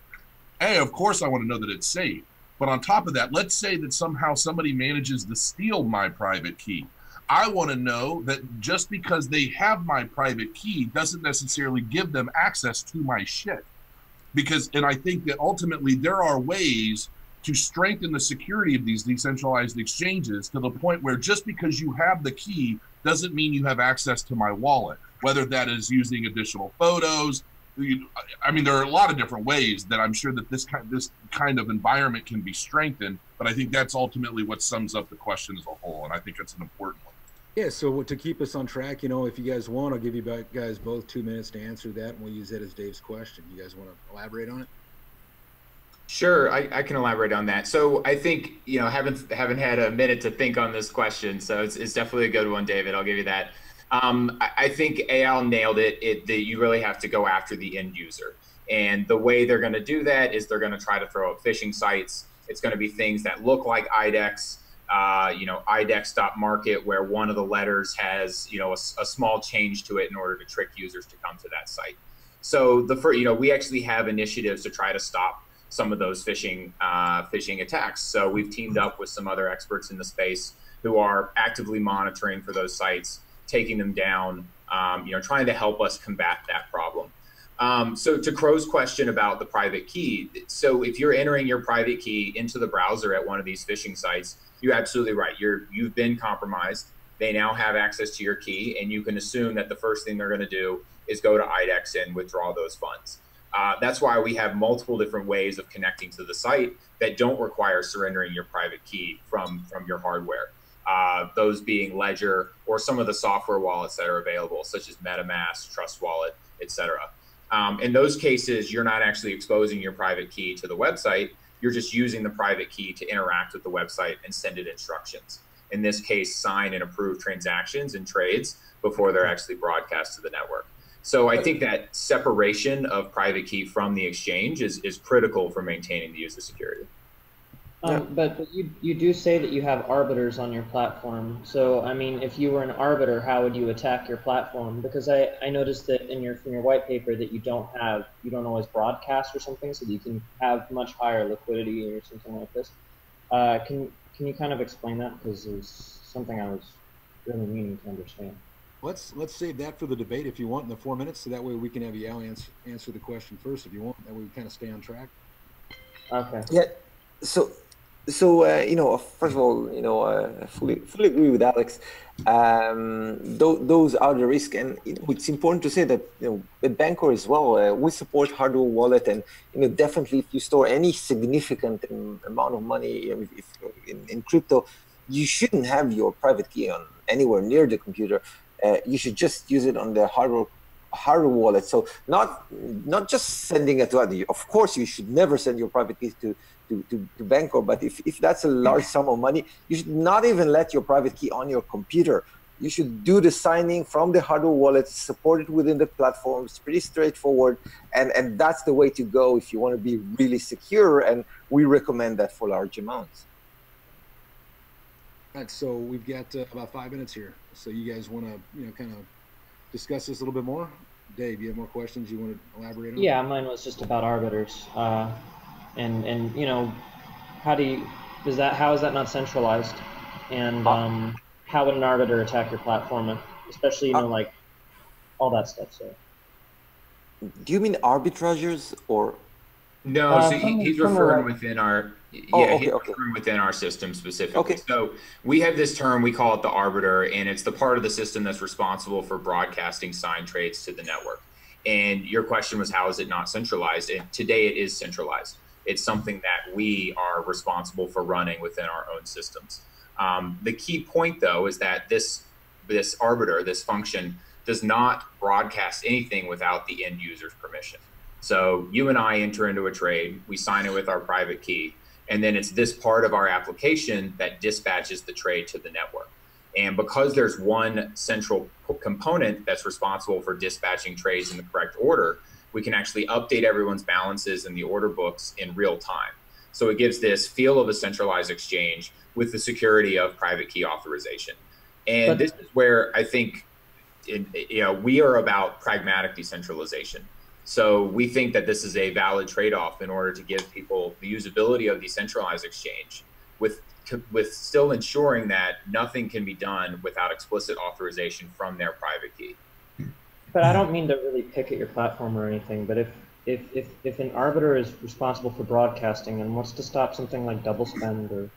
hey, of course I want to know that it's safe. But on top of that, let's say that somehow somebody manages to steal my private key. I want to know that just because they have my private key doesn't necessarily give them access to my shit. And I think that ultimately there are ways to strengthen the security of these decentralized exchanges to the point where just because you have the key doesn't mean you have access to my wallet, whether that is using additional photos. I mean, there are a lot of different ways that I'm sure that this kind of environment can be strengthened, but I think that's ultimately what sums up the question as a whole, and I think it's an important one. Yeah, so to keep us on track, you know, if you guys want, I'll give you guys both 2 minutes to answer that, and we'll use that as Dave's question. You guys want to elaborate on it? Sure, I can elaborate on that. So I think, you know, haven't had a minute to think on this question, so it's definitely a good one, David. I'll give you that. I think Al nailed it, that you really have to go after the end user. And the way they're going to do that is they're going to try to throw up phishing sites. It's going to be things that look like IDEX, you know, IDEX.market, where one of the letters has, you know, a small change to it in order to trick users to come to that site. So you know, we actually have initiatives to try to stop some of those phishing attacks. So we've teamed up with some other experts in the space who are actively monitoring for those sites, taking them down, you know, trying to help us combat that problem. So to Crow's question about the private key, so if you're entering your private key into the browser at one of these phishing sites, you're absolutely right. You've been compromised. They now have access to your key, and you can assume that the first thing they're going to do is go to IDEX and withdraw those funds. That's why we have multiple different ways of connecting to the site that don't require surrendering your private key from your hardware. Those being Ledger or some of the software wallets that are available, such as MetaMask, Trust Wallet, etc. In those cases, you're not actually exposing your private key to the website. You're just using the private key to interact with the website and send it instructions. In this case, sign and approve transactions and trades before they're actually broadcast to the network. So I think that separation of private key from the exchange is critical for maintaining the user security. But you do say that you have arbiters on your platform. So, I mean, if you were an arbiter, how would you attack your platform? Because I noticed that from your white paper that you don't always broadcast or something, so that you can have much higher liquidity or something like this. Can you kind of explain that? Because it's something I was really meaning to understand. Let's save that for the debate if you want in the 4 minutes, so that way we can have you answer the question first if you want. That way we kind of stay on track. Okay. Yeah. So you know, first of all, you know, I fully agree with Alex. Those are the risks, and you know, it's important to say that, you know, at Bancor as well, we support hardware wallet, and you know, definitely if you store any significant amount of money in crypto, you shouldn't have your private key on anywhere near the computer. You should just use it on the hardware wallet. So not just sending it to other. Of course, you should never send your private keys to Bancor, but if that's a large sum of money, you should not even let your private key on your computer. You should do the signing from the hardware wallet, support it within the platform. It's pretty straightforward, and that's the way to go if you want to be really secure, and we recommend that for large amounts. All right, so we've got about 5 minutes here. So you guys want to, you know, kind of discuss this a little bit more? Dave, you have more questions you want to elaborate on? Yeah, mine was just about arbiters. And you know, how is that not centralized? And how would an arbiter attack your platform, especially, you know, like all that stuff? So, do you mean arbitragers or? No, so he's referring within our referring within our system specifically. Okay. So we have this term, we call it the arbiter, and it's the part of the system that's responsible for broadcasting signed trades to the network. And your question was, how is it not centralized? And today it is centralized. It's something that we are responsible for running within our own systems. The key point, though, is that this arbiter, this function, does not broadcast anything without the end user's permission. So you and I enter into a trade, we sign it with our private key, and then it's this part of our application that dispatches the trade to the network. And because there's one central component that's responsible for dispatching trades in the correct order, we can actually update everyone's balances in the order books in real time. So it gives this feel of a centralized exchange with the security of private key authorization. And this is where I think, you know, we are about pragmatic decentralization. So we think that this is a valid trade-off in order to give people the usability of decentralized exchange with still ensuring that nothing can be done without explicit authorization from their private key. But I don't mean to really pick at your platform or anything, but if an arbiter is responsible for broadcasting and wants to stop something like double spend or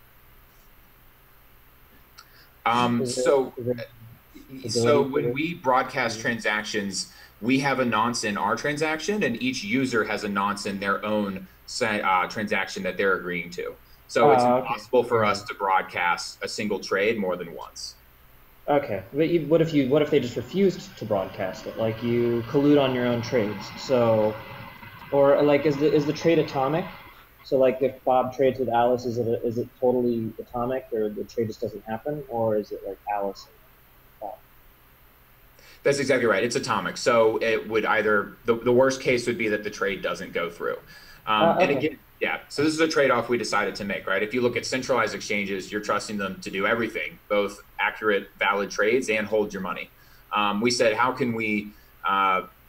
so when we broadcast transactions, we have a nonce in our transaction, and each user has a nonce in their own transaction that they're agreeing to. So it's impossible for us to broadcast a single trade more than once. Okay, but what if they just refused to broadcast it? Like you collude on your own trades. So, or like is the trade atomic? So like if Bob trades with Alice, is it totally atomic, or the trade just doesn't happen, or is it like Alice and Bob? That's exactly right. It's atomic. So it would either the worst case would be that the trade doesn't go through. Okay. And again, yeah. So this is a trade-off we decided to make, right? If you look at centralized exchanges, you're trusting them to do everything, both accurate, valid trades and hold your money. We said, how can we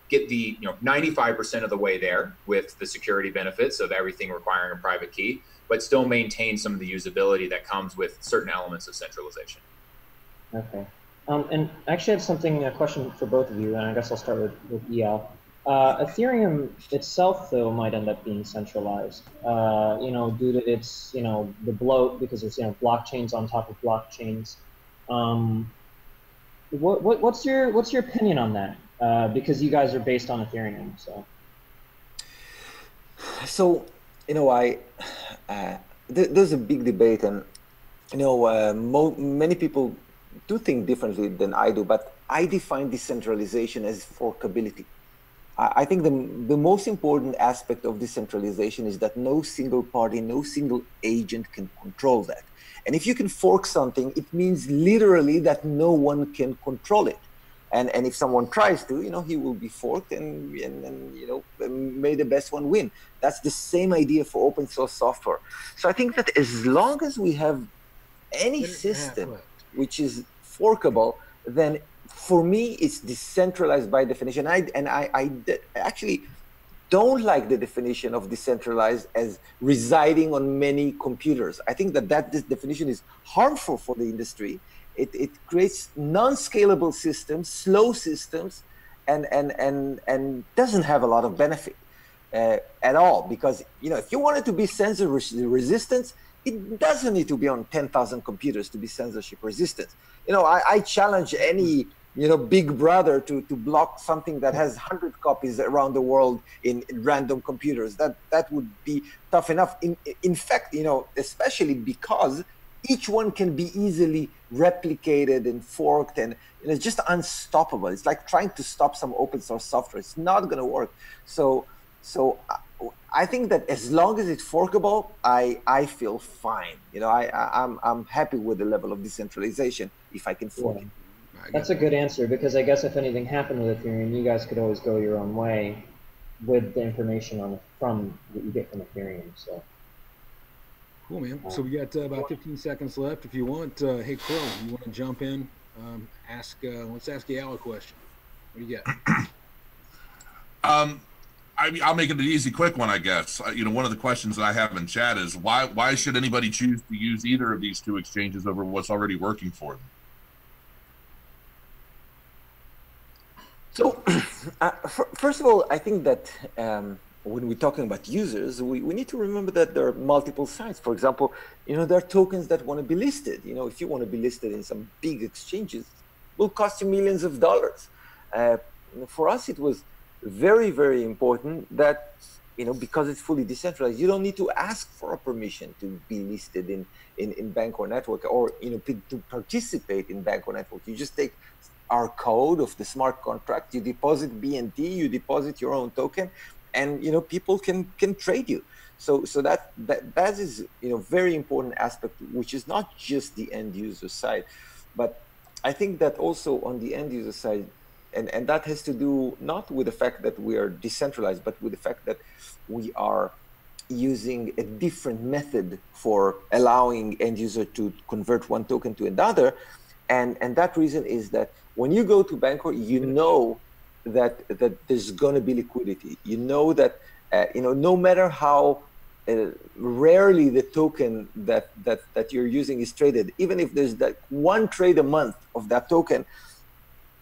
get the 95% of the way there with the security benefits of everything requiring a private key, but still maintain some of the usability that comes with certain elements of centralization. Okay. And actually, I have a question for both of you, and I guess I'll start with EL. Ethereum itself, though, might end up being centralized, due to its, the bloat, because there's, blockchains on top of blockchains. What's your opinion on that? Because you guys are based on Ethereum, so. So, there's a big debate, and many people do think differently than I do, but I define decentralization as forkability. I think the most important aspect of decentralization is that no single party, no single agent can control that. And if you can fork something, it means literally that no one can control it. And if someone tries to, he will be forked and may the best one win. That's the same idea for open source software. So I think that as long as we have any system which is forkable, then for me, it's decentralized by definition. I actually don't like the definition of decentralized as residing on many computers. I think that this definition is harmful for the industry. It creates non-scalable systems, slow systems, and doesn't have a lot of benefit at all. Because if you want it to be censorship resistant, it doesn't need to be on 10,000 computers to be censorship resistant. I challenge any big brother to block something that has 100 copies around the world in random computers. That would be tough enough. In fact, especially because each one can be easily replicated and forked, and it's just unstoppable. It's like trying to stop some open source software. It's not going to work. So I think that as long as it's forkable, I feel fine. I'm happy with the level of decentralization if I can fork it. That's a good answer, because I guess if anything happened with Ethereum, you guys could always go your own way with the information from that you get from Ethereum. So cool, man. So we got about 15 seconds left. If you want, hey Crow, you want to jump in? Let's ask Al a question. What do you got? I'll make it an easy, quick one, I guess. One of the questions that I have in chat is why should anybody choose to use either of these two exchanges over what's already working for them? So, first of all, I think that when we're talking about users, we need to remember that there are multiple sides. For example, there are tokens that want to be listed. If you want to be listed in some big exchanges, it will cost you millions of dollars. For us, it was very, very important that, because it's fully decentralized, you don't need to ask for a permission to be listed in Bancor network or, to participate in Bancor network. You just take our code of the smart contract, you deposit BNT, you deposit your own token, and people can trade you. So that is very important aspect, which is not just the end user side, but I think that also on the end user side, and that has to do not with the fact that we are decentralized, but with the fact that we are using a different method for allowing end user to convert one token to another. And that reason is that when you go to Bancor, that there's going to be liquidity. You know that no matter how rarely the token that you're using is traded, even if there's that one trade a month of that token,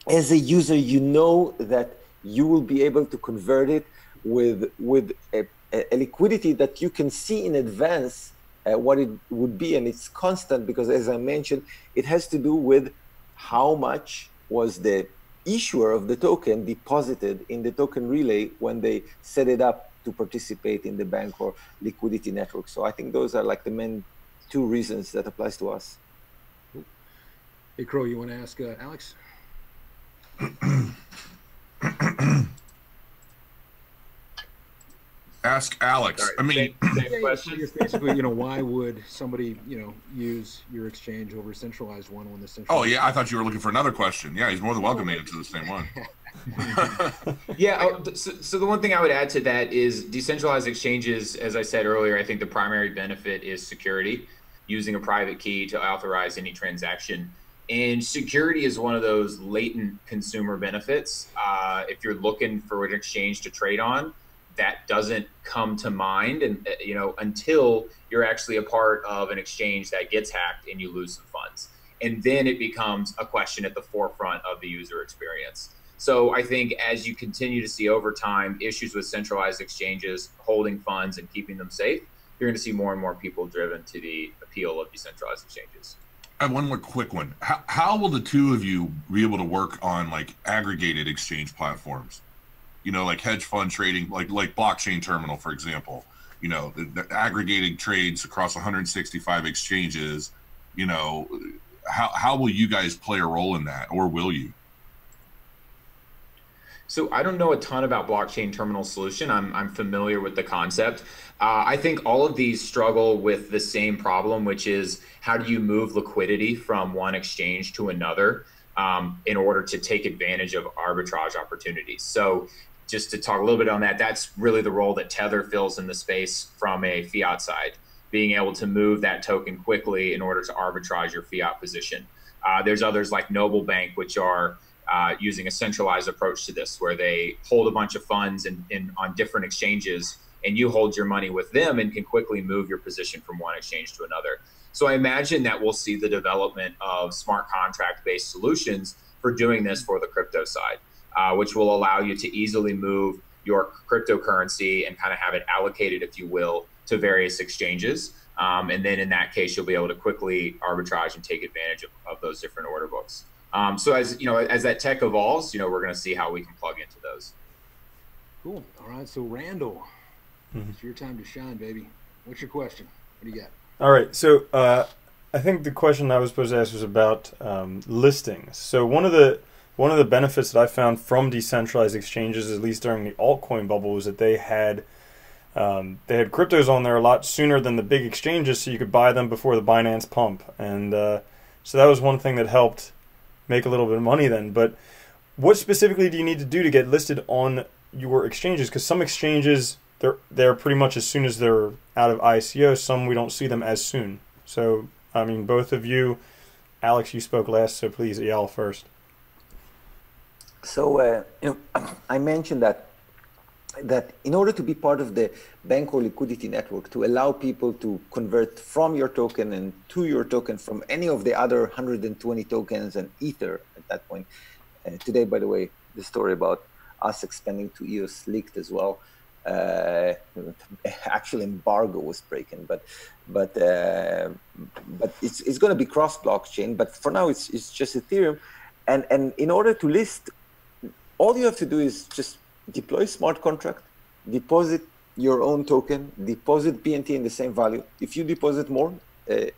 as a user, you know that you will be able to convert it with a liquidity that you can see in advance what it would be, and it's constant because, as I mentioned, it has to do with how much was the issuer of the token deposited in the token relay when they set it up to participate in the Bancor liquidity network. So I think those are like the main two reasons that applies to us. Hey, Crow, you want to ask Alex? Ask Alex. Sorry, I mean, same question. I guess basically, why would somebody, use your exchange over a centralized one when the centralized? oh yeah, I thought you were looking for another question. Yeah, he's more than welcome to answer the same one. Yeah, so the one thing I would add to that is decentralized exchanges, as I said earlier, I think the primary benefit is security, using a private key to authorize any transaction. And security is one of those latent consumer benefits. If you're looking for an exchange to trade on, that doesn't come to mind, and until you're actually a part of an exchange that gets hacked and you lose some funds. And then it becomes a question at the forefront of the user experience. So I think as you continue to see over time issues with centralized exchanges holding funds and keeping them safe, you're going to see more and more people driven to the appeal of decentralized exchanges. I have one more quick one. How will the two of you be able to work on like aggregated exchange platforms? Like hedge fund trading, like blockchain terminal, for example, the aggregating trades across 165 exchanges, how will you guys play a role in that, or will you? So I don't know a ton about blockchain terminal solution. I'm familiar with the concept. I think all of these struggle with the same problem, which is how do you move liquidity from one exchange to another in order to take advantage of arbitrage opportunities. So just to talk a little bit on that, that's really the role that Tether fills in the space from a fiat side, being able to move that token quickly in order to arbitrage your fiat position. There's others like Noble Bank, which are using a centralized approach to this, where they hold a bunch of funds on different exchanges, and you hold your money with them and can quickly move your position from one exchange to another. So I imagine that we'll see the development of smart contract-based solutions for doing this for the crypto side, which will allow you to easily move your cryptocurrency and kind of have it allocated, if you will, to various exchanges. And then in that case, you'll be able to quickly arbitrage and take advantage of those different order books. So as that tech evolves, we're going to see how we can plug into those. Cool. All right. So Randall, it's your time to shine, baby. What's your question? What do you got? All right. So I think the question I was supposed to ask was about listings. So one of the benefits that I found from decentralized exchanges, at least during the altcoin bubble, was that they had cryptos on there a lot sooner than the big exchanges, so you could buy them before the Binance pump. And so that was one thing that helped make a little bit of money then. But what specifically do you need to do to get listed on your exchanges? Because some exchanges, they're pretty much as soon as they're out of ICO. Some we don't see them as soon. So, I mean, both of you, Alex, you spoke last, so please, y'all first. So, I mentioned that in order to be part of the Bancor liquidity network, to allow people to convert from your token and to your token from any of the other 120 tokens and Ether at that point. Today, by the way, the story about us expanding to EOS leaked as well. Actual embargo was broken, but it's going to be cross blockchain. But for now, it's just Ethereum, and in order to list, all you have to do is just deploy smart contract, deposit your own token, deposit PNT in the same value. If you deposit more, the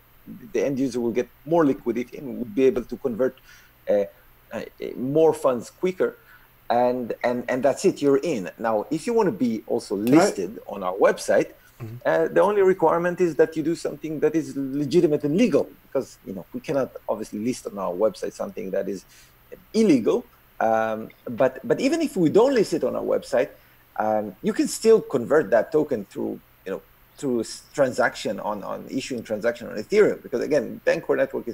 end user will get more liquidity and will be able to convert more funds quicker. And that's it, you're in. Now, if you want to be also listed on our website, the only requirement is that you do something that is legitimate and legal, because we cannot obviously list on our website something that is illegal. But even if we don't list it on our website, you can still convert that token through transaction on issuing transaction on Ethereum, because again, Bancor network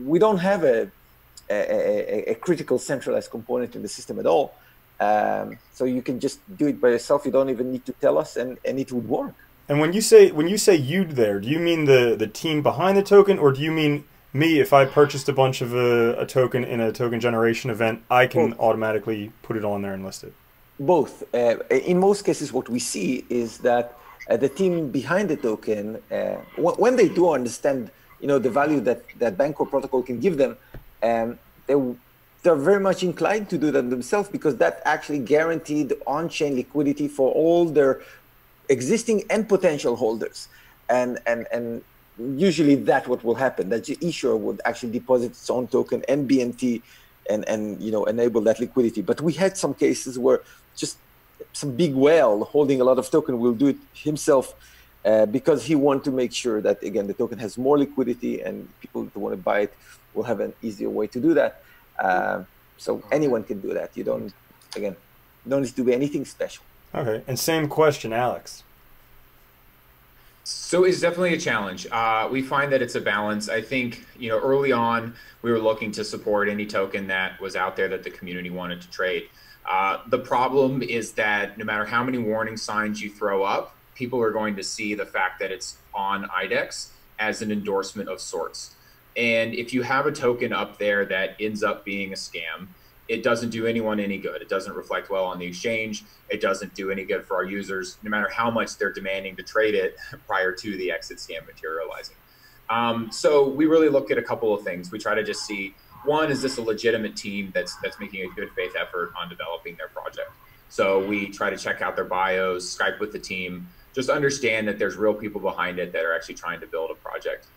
we don't have a critical centralized component in the system at all. So you can just do it by yourself. You don't even need to tell us, and it would work. And when you say you there, do you mean the team behind the token, or do you mean me? If I purchased a bunch of a token in a token generation event, I can automatically put it on there and list it? Both. In most cases, what we see is that the team behind the token, when they do understand, the value that Bancor protocol can give them, they're very much inclined to do that themselves, because that actually guaranteed on-chain liquidity for all their existing and potential holders. And usually that's what will happen, that the issuer would actually deposit its own token and BNT and enable that liquidity. But we had some cases where just some big whale holding a lot of token will do it himself, because he wants to make sure that, again, the token has more liquidity and people who want to buy it will have an easier way to do that. So anyone can do that. You don't need to be anything special. Okay, and same question, Alex. So it's definitely a challenge. We find that it's a balance. I think, early on, we were looking to support any token that was out there that the community wanted to trade. The problem is that no matter how many warning signs you throw up, people are going to see the fact that it's on IDEX as an endorsement of sorts. And if you have a token up there that ends up being a scam, it doesn't do anyone any good. It doesn't reflect well on the exchange. It doesn't do any good for our users, no matter how much they're demanding to trade it prior to the exit scam materializing. So we really look at a couple of things. We try to just see, one, is this a legitimate team that's making a good faith effort on developing their project? So we try to check out their bios, Skype with the team, just understand that there's real people behind it that are actually trying to build a project.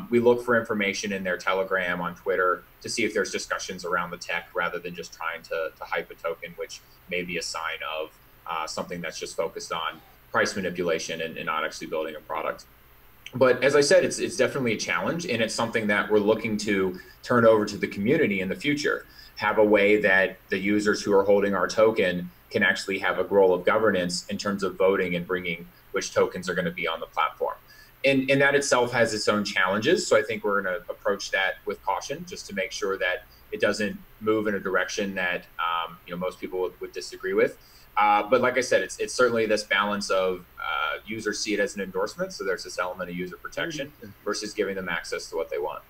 We look for information in their Telegram, on Twitter, to see if there's discussions around the tech, rather than just trying to hype a token, which may be a sign of something that's just focused on price manipulation and not actually building a product. But as I said, it's definitely a challenge, and it's something that we're looking to turn over to the community in the future. Have a way that the users who are holding our token can actually have a role of governance in terms of voting and bringing which tokens are going to be on the platform. And that itself has its own challenges. So I think we're going to approach that with caution, just to make sure that it doesn't move in a direction that most people would disagree with. But like I said, it's certainly this balance of users see it as an endorsement, so there's this element of user protection, versus giving them access to what they want.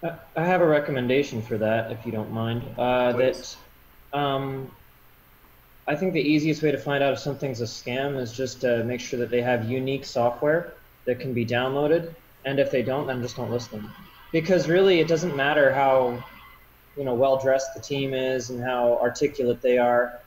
I have a recommendation for that, if you don't mind. I think the easiest way to find out if something's a scam is just to make sure that they have unique software that can be downloaded, and if they don't, then just don't list them. Because really, it doesn't matter how well dressed the team is and how articulate they are.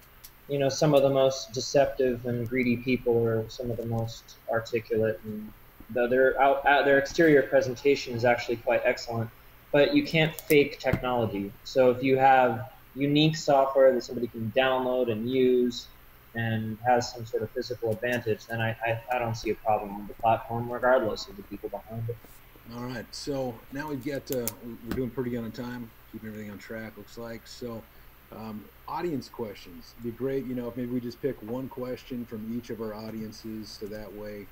Some of the most deceptive and greedy people are some of the most articulate, and their exterior presentation is actually quite excellent. But you can't fake technology. So if you have unique software that somebody can download and use and has some sort of physical advantage, then I don't see a problem with the platform, regardless of the people behind it. All right, so now we've got, we're doing pretty good on time, keeping everything on track, looks like. So audience questions. It'd be great, if maybe we just pick one question from each of our audiences, so that way,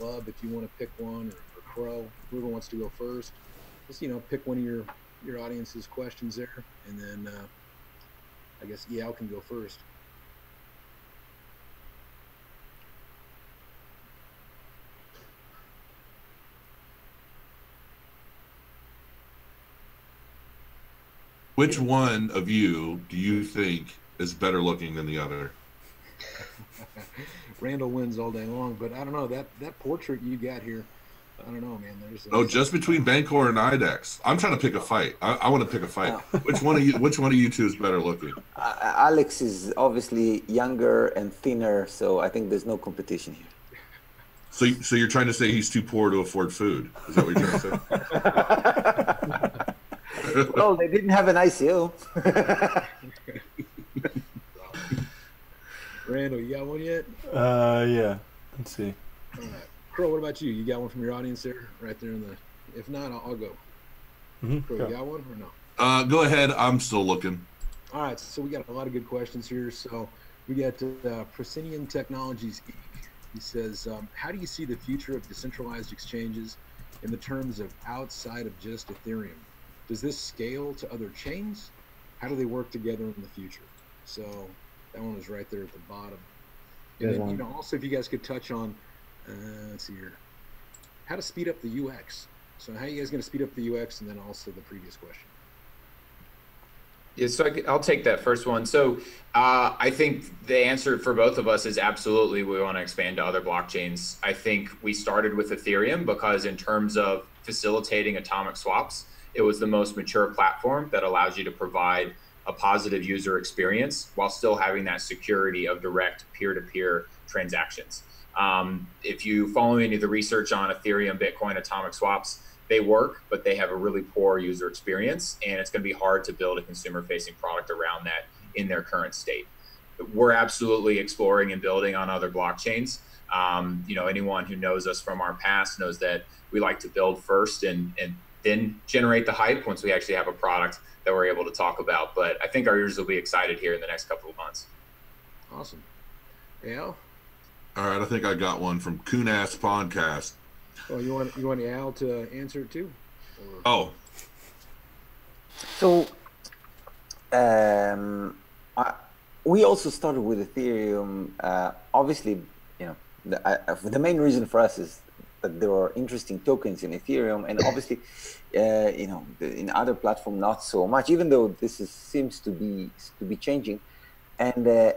Bub, if you want to pick one, or Crow, whoever wants to go first, just, pick one of your audience's questions there, and then I guess Yao can go first. Which one of you do you think is better looking than the other? Randall wins all day long, but I don't know, that portrait you got here, I don't know, man. Just between Bancor and IDEX. I'm trying to pick a fight. I want to pick a fight. Which one of you two is better looking? Alex is obviously younger and thinner, so I think there's no competition here. So you're trying to say he's too poor to afford food? Is that what you're trying to say? Well, they didn't have an ICO. Randall, you got one yet? Yeah. Let's see. All right. Crow, what about you? You got one from your audience there? Right there in the... If not, I'll go. Crow, you got one or no? Go ahead. I'm still looking. All right. So we got a lot of good questions here. So we got Proscenium Technologies Inc. He says, how do you see the future of decentralized exchanges in the terms of outside of just Ethereum? Does this scale to other chains? How do they work together in the future? So That one was right there at the bottom. Good And then, one. you know, also if you guys could touch on, let's see here, how to speed up the UX. So how are you guys going to speed up the UX, and then also the previous question. Yeah, so I'll take that first one. So I think the answer for both of us is absolutely we want to expand to other blockchains. I think we started with Ethereum because in terms of facilitating atomic swaps, it was the most mature platform that allows you to provide a positive user experience while still having that security of direct peer-to-peer transactions. If you follow any of the research on Ethereum, Bitcoin, atomic swaps, they work, but they have a really poor user experience, and it's going to be hard to build a consumer-facing product around that in their current state. We're absolutely exploring and building on other blockchains. You know, anyone who knows us from our past knows that we like to build first and then generate the hype once we actually have a product that we're able to talk about. But I think our users will be excited here in the next couple of months. Awesome. Al? All right, I think I got one from Kunas Podcast. Oh, you want Al to answer it too? Or? Oh, So we also started with Ethereum. Obviously, you know, the main reason for us is that there are interesting tokens in Ethereum, and obviously, you know, in other platforms not so much. Even though seems to be changing, and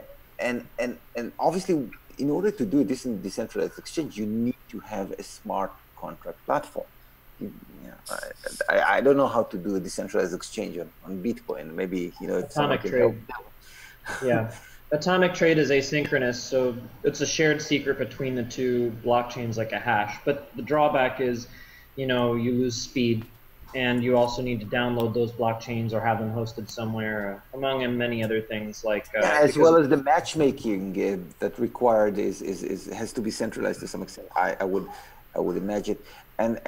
obviously, in order to do this in decentralized exchange, you need to have a smart contract platform. I don't know how to do a decentralized exchange on Bitcoin. Maybe, you know, if Atomic trade. Yeah. Atomic trade is asynchronous, so it's a shared secret between the two blockchains like a hash. But the drawback is, you know, you lose speed, and you also need to download those blockchains or have them hosted somewhere, among many other things like as well as the matchmaking that required has to be centralized to some extent. I would imagine, and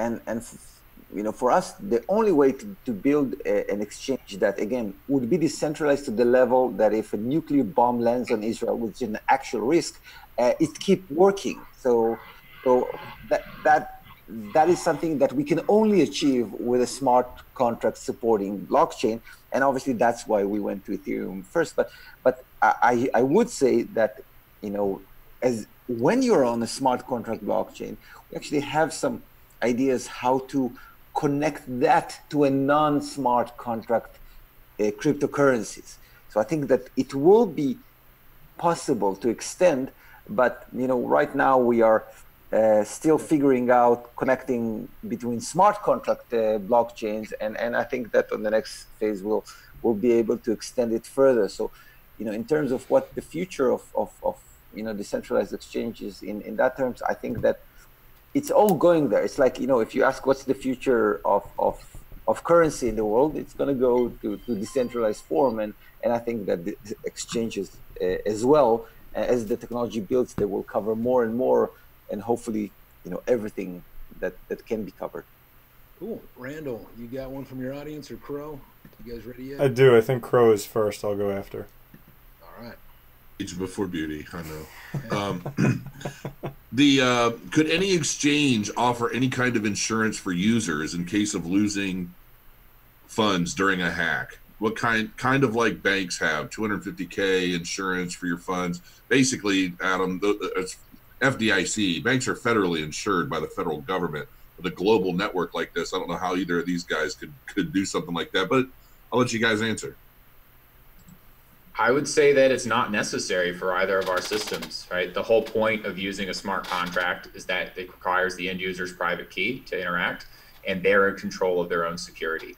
you know, for us, the only way to build an exchange that, again, would be decentralized to the level that if a nuclear bomb lands on Israel, which is an actual risk, it keep working. So that is something that we can only achieve with a smart contract supporting blockchain, and obviously that's why we went to Ethereum first. But I would say that, you know, as when you're on a smart contract blockchain, we actually have some ideas how to connect that to a non-smart contract cryptocurrencies. So I think that it will be possible to extend, but, you know, right now we are still figuring out connecting between smart contract blockchains, and I think that on the next phase we'll be able to extend it further. So, you know, in terms of what the future of you know, decentralized exchanges in that terms, I think that it's all going there. It's like, you know, if you ask what's the future of currency in the world, it's going to go to decentralized form, and I think that the exchanges as well, as the technology builds, they will cover more and more, and hopefully, you know, everything that can be covered. Cool. Randall, you got one from your audience, or Crow? You guys ready yet? I do. I think Crow is first. I'll go after. All right. age before beauty. I know. Could any exchange offer any kind of insurance for users in case of losing funds during a hack? What kind of like banks have 250K insurance for your funds? Basically, Adam, it's FDIC. Banks are federally insured by the federal government. With a global network like this, I don't know how either of these guys could do something like that, but I'll let you guys answer. I would say that it's not necessary for either of our systems, right? The whole point of using a smart contract is that it requires the end user's private key to interact, and they're in control of their own security.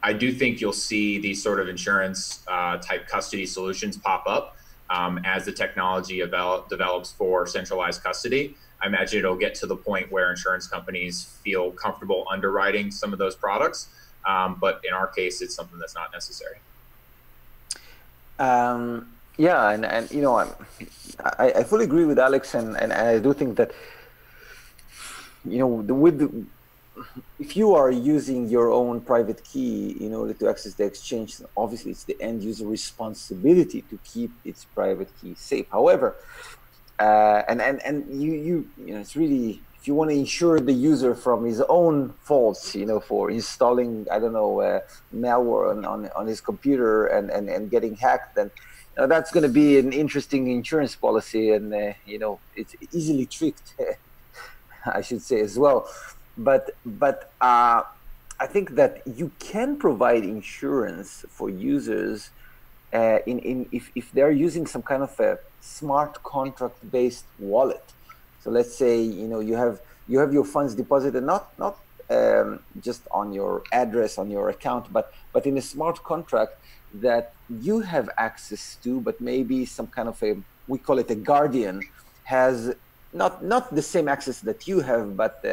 I do think you'll see these sort of insurance type custody solutions pop up as the technology develops for centralized custody. I imagine it'll get to the point where insurance companies feel comfortable underwriting some of those products. But in our case, it's something that's not necessary. Yeah, and you know, I fully agree with Alex, and I do think that, you know, if you are using your own private key in order to access the exchange, obviously it's the end user responsibility to keep its private key safe. However, and you know, it's really, if you want to insure the user from his own faults, you know, for installing, I don't know, malware on his computer and getting hacked, then Now that's going to be an interesting insurance policy, and you know, it's easily tricked, I should say as well. But I think that you can provide insurance for users if they're using some kind of a smart contract based wallet. So let's say, you know, you have your funds deposited not just on your address on your account, but in a smart contract that you have access to, but maybe some kind of a, we call it a guardian, has not the same access that you have, but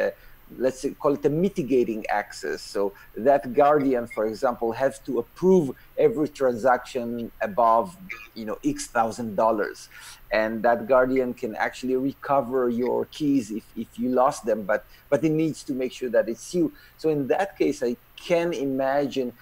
let's say, call it a mitigating access. So that guardian, for example, has to approve every transaction above, you know, X $1,000, and that guardian can actually recover your keys if you lost them, but it needs to make sure that it's you. So in that case, I can imagine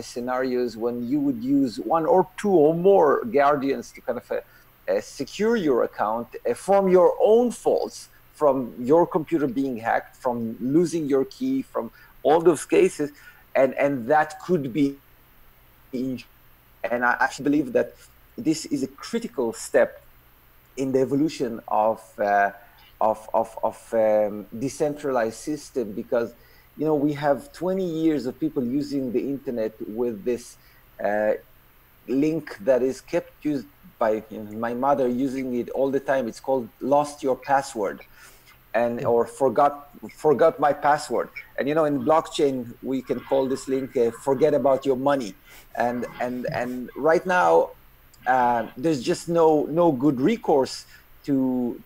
scenarios when you would use one or two or more guardians to kind of secure your account from your own faults, from your computer being hacked, from losing your key, from all those cases, and that could be. And I actually believe that this is a critical step in the evolution of decentralized system, because, you know, we have 20 years of people using the internet with this link that is kept used by, you know, my mother using it all the time. It's called "lost your password," and or forgot my password. And, you know, in blockchain we can call this link "forget about your money." And right now there's just no good recourse to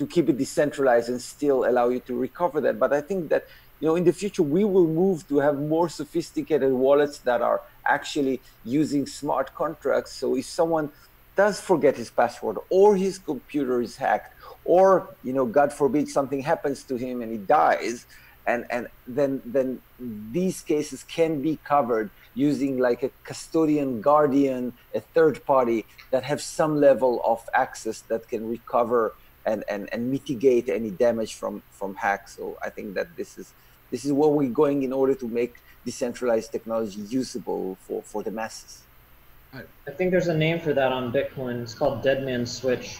keep it decentralized and still allow you to recover that. But I think that, you know, in the future we will move to have more sophisticated wallets that are actually using smart contracts. So if someone does forget his password, or his computer is hacked, or, you know, God forbid something happens to him and he dies, and then these cases can be covered using like a custodian, guardian, a third party that have some level of access that can recover and mitigate any damage from hacks. So I think that this is where we're going in order to make decentralized technology usable for the masses. I think there's a name for that on Bitcoin. It's called dead man switch.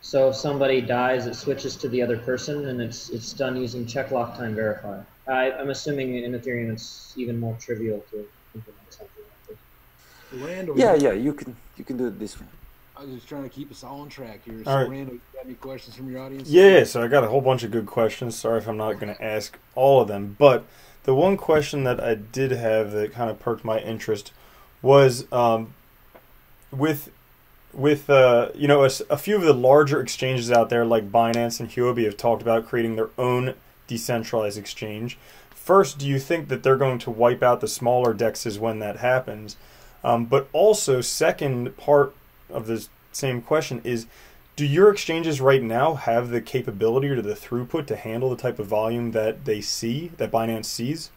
So if somebody dies, it switches to the other person, and it's done using check lock time verify. I'm assuming in Ethereum it's even more trivial to implement something like this. Randall, Yeah, you can do it this way. I was just trying to keep us all on track here. So, All right. Randall, you got any questions from your audience? Yeah, so I got a whole bunch of good questions. Sorry if I'm not going to ask all of them, but the one question that I did have that kind of perked my interest was with you know, a few of the larger exchanges out there like Binance and Huobi have talked about creating their own decentralized exchange. First, do you think that they're going to wipe out the smaller DEXs when that happens? But also, second part of this same question is, do your exchanges right now have the capability or the throughput to handle the type of volume that they see, that Binance sees?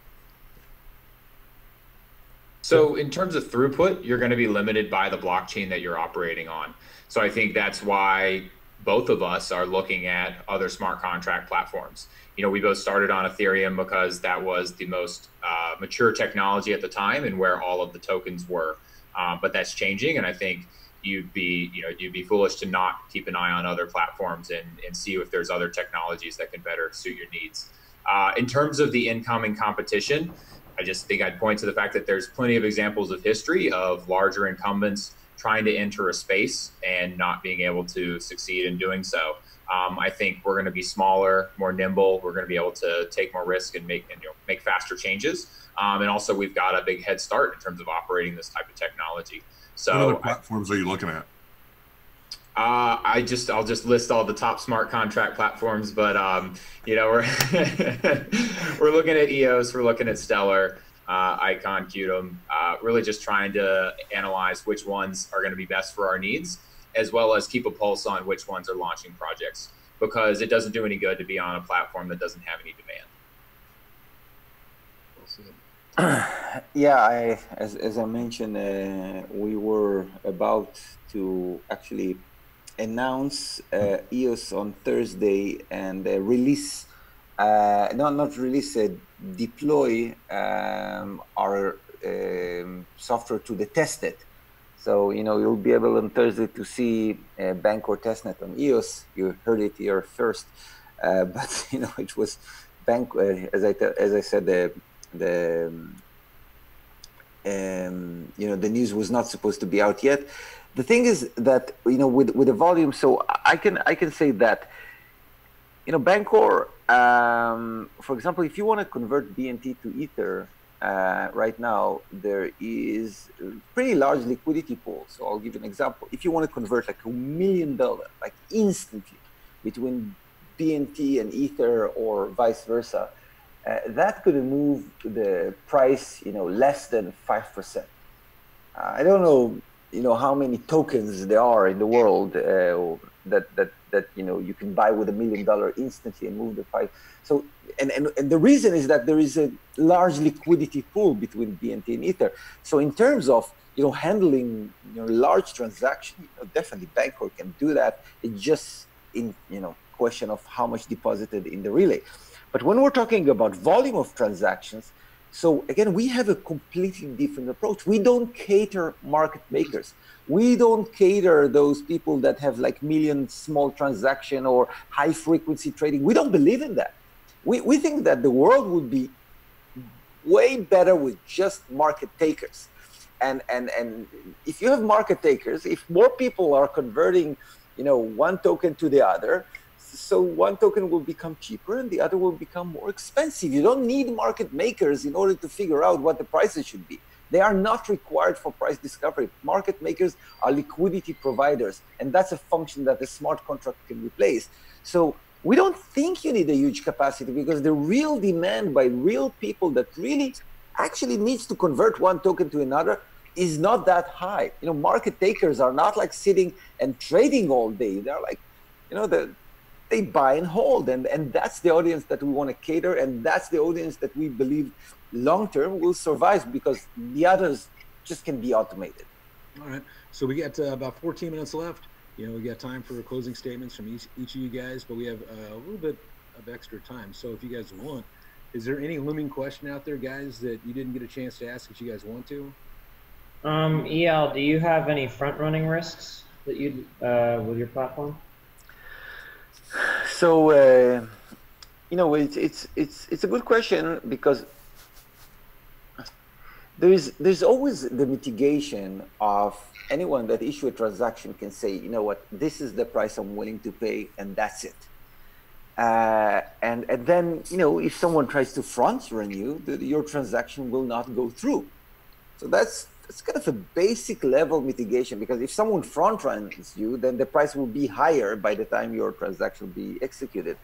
So in terms of throughput, you're going to be limited by the blockchain that you're operating on. So I think that's why both of us are looking at other smart contract platforms. You know, we both started on Ethereum because that was the most mature technology at the time and where all of the tokens were. But that's changing, and I think you'd be foolish to not keep an eye on other platforms and see if there's other technologies that can better suit your needs. In terms of the incoming competition, I just think I'd point to the fact that there's plenty of examples of history of larger incumbents trying to enter a space and not being able to succeed in doing so. I think we're going to be smaller, more nimble. We're going to be able to take more risk and make faster changes. And also, we've got a big head start in terms of operating this type of technology. So, what other platforms are you looking at? I'll just list all the top smart contract platforms, but you know, we're looking at EOS, we're looking at Stellar, Icon, Qtum, really just trying to analyze which ones are going to be best for our needs, as well as keep a pulse on which ones are launching projects, because it doesn't do any good to be on a platform that doesn't have any demand. Yeah, as I mentioned, we were about to actually announce EOS on Thursday and release, not release, deploy our software to the testnet. So, you'll be able on Thursday to see Bancor testnet on EOS. You heard it here first. But, it was as I said, the news was not supposed to be out yet. The thing is that, with the volume, so I can say that, Bancor, for example, if you want to convert BNT to Ether, right now, there is a pretty large liquidity pool. So I'll give you an example. If you want to convert like $1 million, like instantly, between BNT and Ether or vice versa, that could move the price, less than 5%. I don't know, how many tokens there are in the world that you can buy with $1 million instantly and move the price. So, and the reason is that there is a large liquidity pool between BNT and Ether. So in terms of handling large transactions, definitely Bancor can do that. It's just in question of how much deposited in the relay. But when we're talking about volume of transactions, so again, we have a completely different approach. We don't cater market makers. We don't cater those people that have like million small transaction or high frequency trading. We don't believe in that. We think that the world would be way better with just market takers. And if you have market takers, if more people are converting, one token to the other, so one token will become cheaper and the other will become more expensive. You don't need market makers in order to figure out what the prices should be. They are not required for price discovery. Market makers are liquidity providers, and that's a function that a smart contract can replace. So we don't think you need a huge capacity because the real demand by real people that really actually needs to convert one token to another is not that high. Market takers are not like sitting and trading all day. They're like, they buy and hold, and that's the audience that we want to cater, and that's the audience that we believe long-term will survive because the others just can be automated. All right, so we got about 14 minutes left. We got time for closing statements from each of you guys, but we have a little bit of extra time. So if you guys want, is there any looming question out there, guys, that you didn't get a chance to ask that you guys want to? EL, do you have any front-running risks that you with your platform? So, it's a good question because there's always the mitigation of anyone that issue a transaction can say, what, this is the price I'm willing to pay, and that's it. And then, if someone tries to front run you, your transaction will not go through. So that's kind of a basic level mitigation, because if someone front runs you, then the price will be higher by the time your transaction will be executed.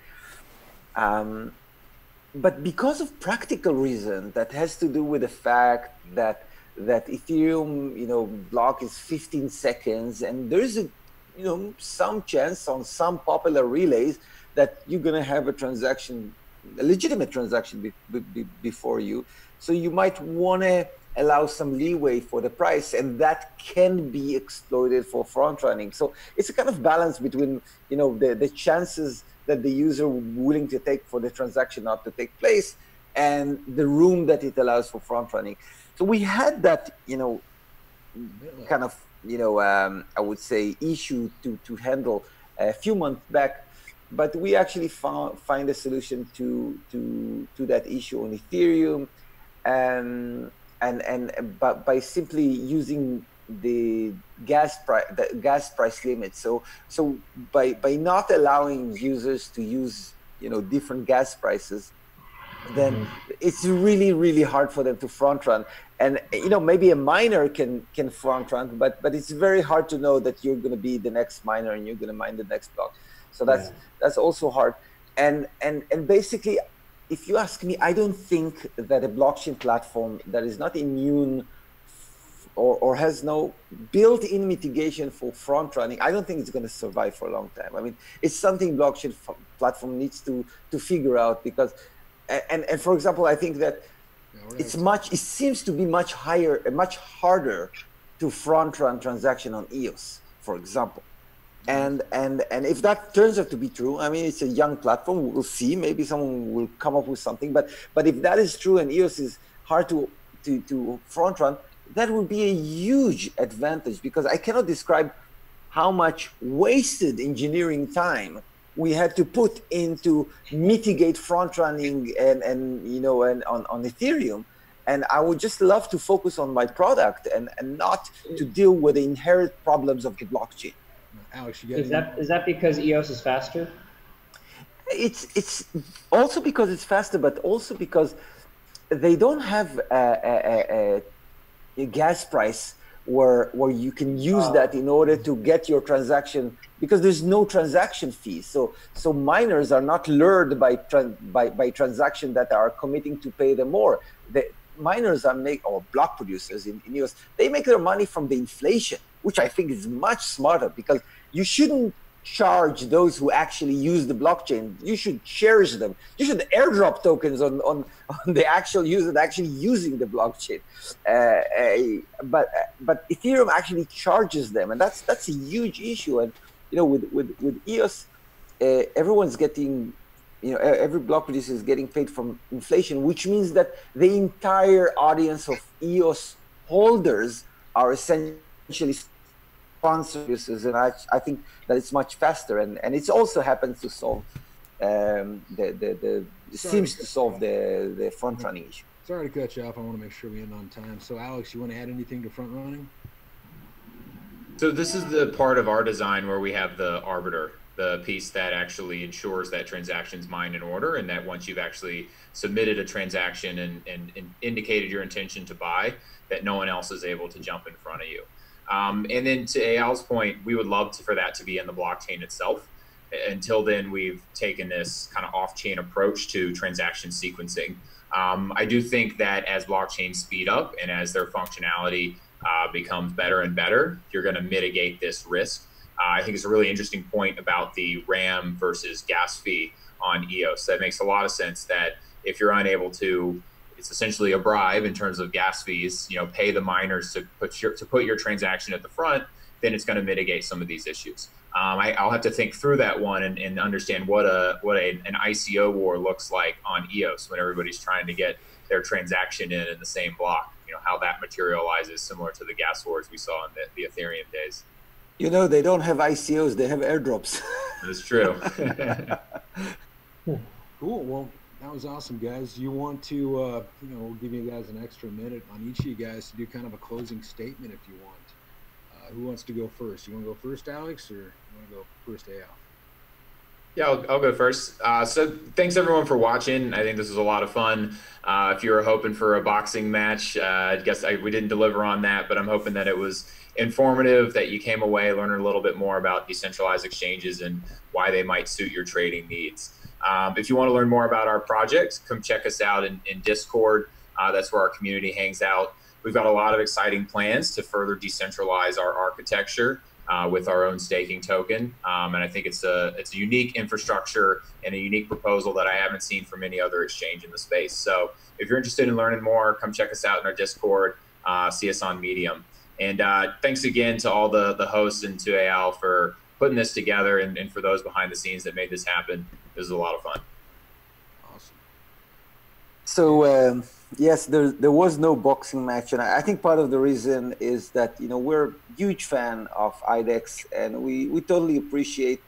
But because of practical reason that has to do with the fact that Ethereum, block is 15 seconds, and there's some chance on some popular relays that you're gonna have a legitimate transaction before you. So you might wanna allow some leeway for the price, and that can be exploited for front running. So it's a kind of balance between, the chances that the user willing to take for the transaction not to take place and the room that it allows for front running. So we had that, kind of, I would say issue to handle a few months back, but we actually find a solution to that issue on Ethereum, and by simply using the gas price limit. So by not allowing users to use different gas prices, then it's really, really hard for them to front run. And maybe a miner can front run, but it's very hard to know that you're going to be the next miner and you're going to mine the next block. So that's also hard. And basically, if you ask me, I don't think that a blockchain platform that is not immune or has no built-in mitigation for front running, I don't think it's going to survive for a long time. I mean, it's something blockchain platform needs to figure out, because, and for example, I think that it seems to be much harder to front run transaction on EOS, for example. And if that turns out to be true, I mean, it's a young platform. We'll see. Maybe someone will come up with something. But if that is true and EOS is hard to front run, that would be a huge advantage, because I cannot describe how much wasted engineering time we had to put into mitigate front running and you know, and on Ethereum. And I would just love to focus on my product and not to deal with the inherent problems of the blockchain. Alex, you got is that because EOS is faster? It's also because it's faster, but also because they don't have a gas price where you can use that in order to get your transaction, because there's no transaction fee. So miners are not lured by transaction that are committing to pay them more. The miners are or block producers in EOS, they make their money from the inflation, which I think is much smarter, because you shouldn't charge those who actually use the blockchain. You should cherish them. You should airdrop tokens on the actual user actually using the blockchain. But Ethereum actually charges them, and that's a huge issue. And you know, with EOS, everyone's getting, you know, every block producer is getting paid from inflation, which means that the entire audience of EOS holders are essentially sponsors, and I think that it's much faster, and it also happens to solve seems to solve the front running issue. Sorry to cut you off. I want to make sure we end on time. So Alex, you want to add anything to front running? So this is the part of our design where we have the arbiter, the piece that actually ensures that transactions mined in order, and that once you've actually submitted a transaction and indicated your intention to buy, that no one else is able to jump in front of you. And then to Eyal's point, we would love for that to be in the blockchain itself. Until then, we've taken this kind of off-chain approach to transaction sequencing. I do think that as blockchains speed up and as their functionality becomes better and better, you're going to mitigate this risk. I think it's a really interesting point about the RAM versus gas fee on EOS. That makes a lot of sense, that if you're unable to, it's essentially a bribe in terms of gas fees, you know, pay the miners to put your transaction at the front, then it's going to mitigate some of these issues. I'll have to think through that one and understand what an ICO war looks like on EOS when everybody's trying to get their transaction in the same block. You know, how that materializes, similar to the gas wars we saw in the Ethereum days. You know, they don't have ICOs; they have airdrops. That's true. Cool. Well, that was awesome, guys. You want to, you know, we'll give you guys an extra minute on each of you guys to do kind of a closing statement if you want. Who wants to go first? You want to go first, Alex, or you want to go first, Eyal? Yeah, I'll go first. So thanks everyone for watching. I think this was a lot of fun. If you were hoping for a boxing match, I guess we didn't deliver on that, but I'm hoping that it was informative, that you came away learning a little bit more about decentralized exchanges and why they might suit your trading needs. If you want to learn more about our project, come check us out in Discord. That's where our community hangs out. We've got a lot of exciting plans to further decentralize our architecture with our own staking token. And I think it's a unique infrastructure and a unique proposal that I haven't seen from any other exchange in the space. So if you're interested in learning more, come check us out in our Discord, see us on Medium. And thanks again to all the hosts and to Eyal for putting this together, and for those behind the scenes that made this happen. This is a lot of fun. Awesome. So yes, there was no boxing match, and I think part of the reason is that, you know, we're a huge fan of IDEX, and we totally appreciate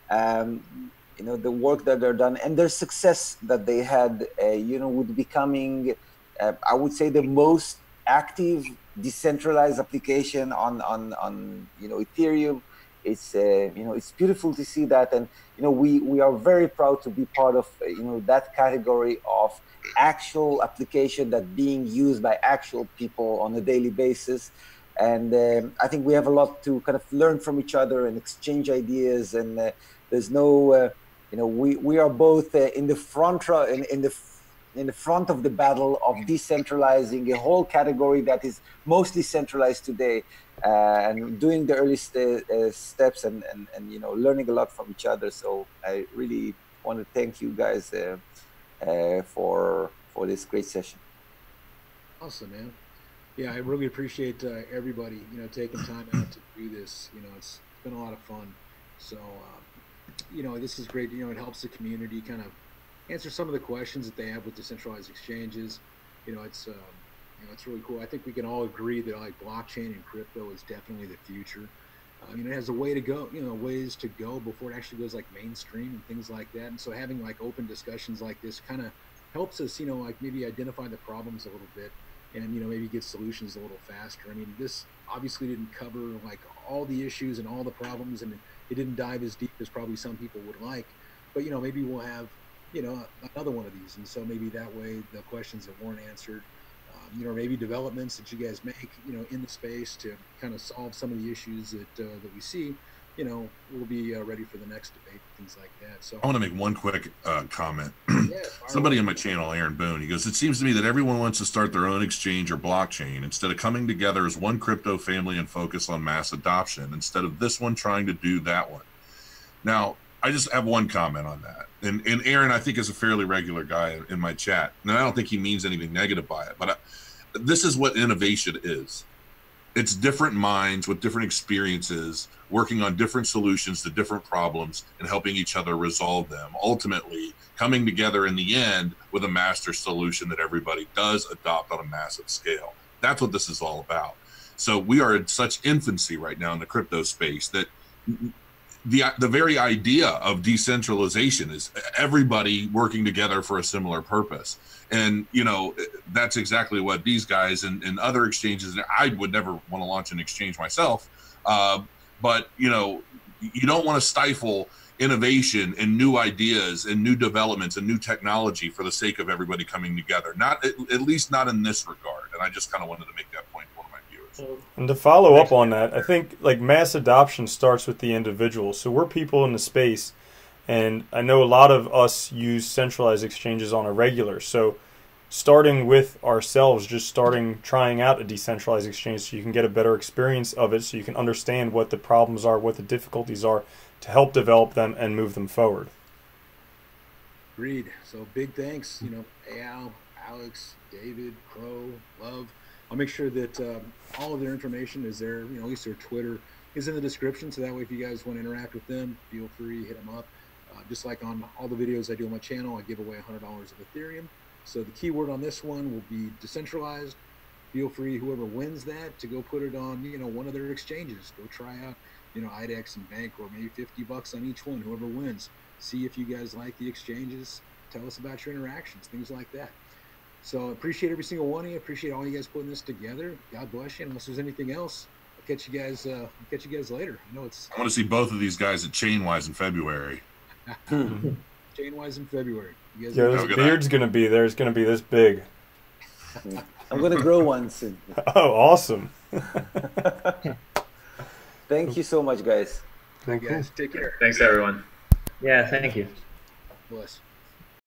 you know, the work that they're done and their success that they had, you know, with becoming I would say the most active decentralized application on you know, Ethereum. It's you know, it's beautiful to see that, and you know, we are very proud to be part of you know, that category of actual application that being used by actual people on a daily basis. And I think we have a lot to kind of learn from each other and exchange ideas. And there's no you know, we are both in the front in the front of the battle of decentralizing a whole category that is mostly centralized today, and doing the early steps and you know, learning a lot from each other. So I really want to thank you guys for this great session. Awesome, man. Yeah, I really appreciate everybody, you know, taking time out to do this. You know, it's been a lot of fun. So, you know, this is great. You know, it helps the community kind of answer some of the questions that they have with decentralized exchanges. You know, it's It's really cool. I think we can all agree that like blockchain and crypto is definitely the future. It has a way to go, ways to go before it actually goes like mainstream and things like that. And so having like open discussions like this kind of helps us, like maybe identify the problems a little bit and, maybe get solutions a little faster. I mean, this obviously didn't cover like all the issues and all the problems, and it didn't dive as deep as probably some people would like, but, maybe we'll have, another one of these. And so maybe that way the questions that weren't answered, maybe developments that you guys make, in the space to kind of solve some of the issues that we see, we'll be ready for the next debate, things like that. So I want to make one quick comment. Yeah, Somebody on my channel, Aaron Boone, he goes, it seems to me that everyone wants to start their own exchange or blockchain instead of coming together as one crypto family and focus on mass adoption instead of this one trying to do that one. Now, I just have one comment on that. And Aaron, I think, is a fairly regular guy in my chat. And I don't think he means anything negative by it. But this is what innovation is. It's different minds with different experiences working on different solutions to different problems and helping each other resolve them. Ultimately, coming together in the end with a master solution that everybody does adopt on a massive scale. That's what this is all about. So we are in such infancy right now in the crypto space that the very idea of decentralization is everybody working together for a similar purpose. And, that's exactly what these guys and other exchanges, I would never want to launch an exchange myself. But, you don't want to stifle innovation and new ideas and new developments and new technology for the sake of everybody coming together. Not at least not in this regard. And I just kind of wanted to make that point to one of my viewers. And to follow up on that, I think like mass adoption starts with the individual. So we're people in the space, and I know a lot of us use centralized exchanges on a regular. So starting with ourselves, just trying out a decentralized exchange so you can get a better experience of it, so you can understand what the problems are, what the difficulties are, to help develop them and move them forward. Agreed. So big thanks, Al, Alex, David, Crow, Love. I'll make sure that all of their information is there, at least their Twitter is in the description. So that way, if you guys want to interact with them, feel free, hit them up. Just like on all the videos I do on my channel, I give away $100 of Ethereum. So the keyword on this one will be decentralized. Feel free, whoever wins that, to go put it on, one of their exchanges. Go try out, IDEX and Bancor, maybe $50 on each one, whoever wins. See if you guys like the exchanges. Tell us about your interactions, things like that. So appreciate every single one of you. Appreciate all you guys putting this together. God bless you. Unless there's anything else, I'll catch you guys later. I want to see both of these guys at Chainwise in February. Chainwise in February. You guys this beard's going to be there. It's going to be this big. I'm going to grow one soon. Oh, awesome. Thank you so much, guys. Thank you guys. Take care. Thanks, everyone. Yeah, thank you. Bless.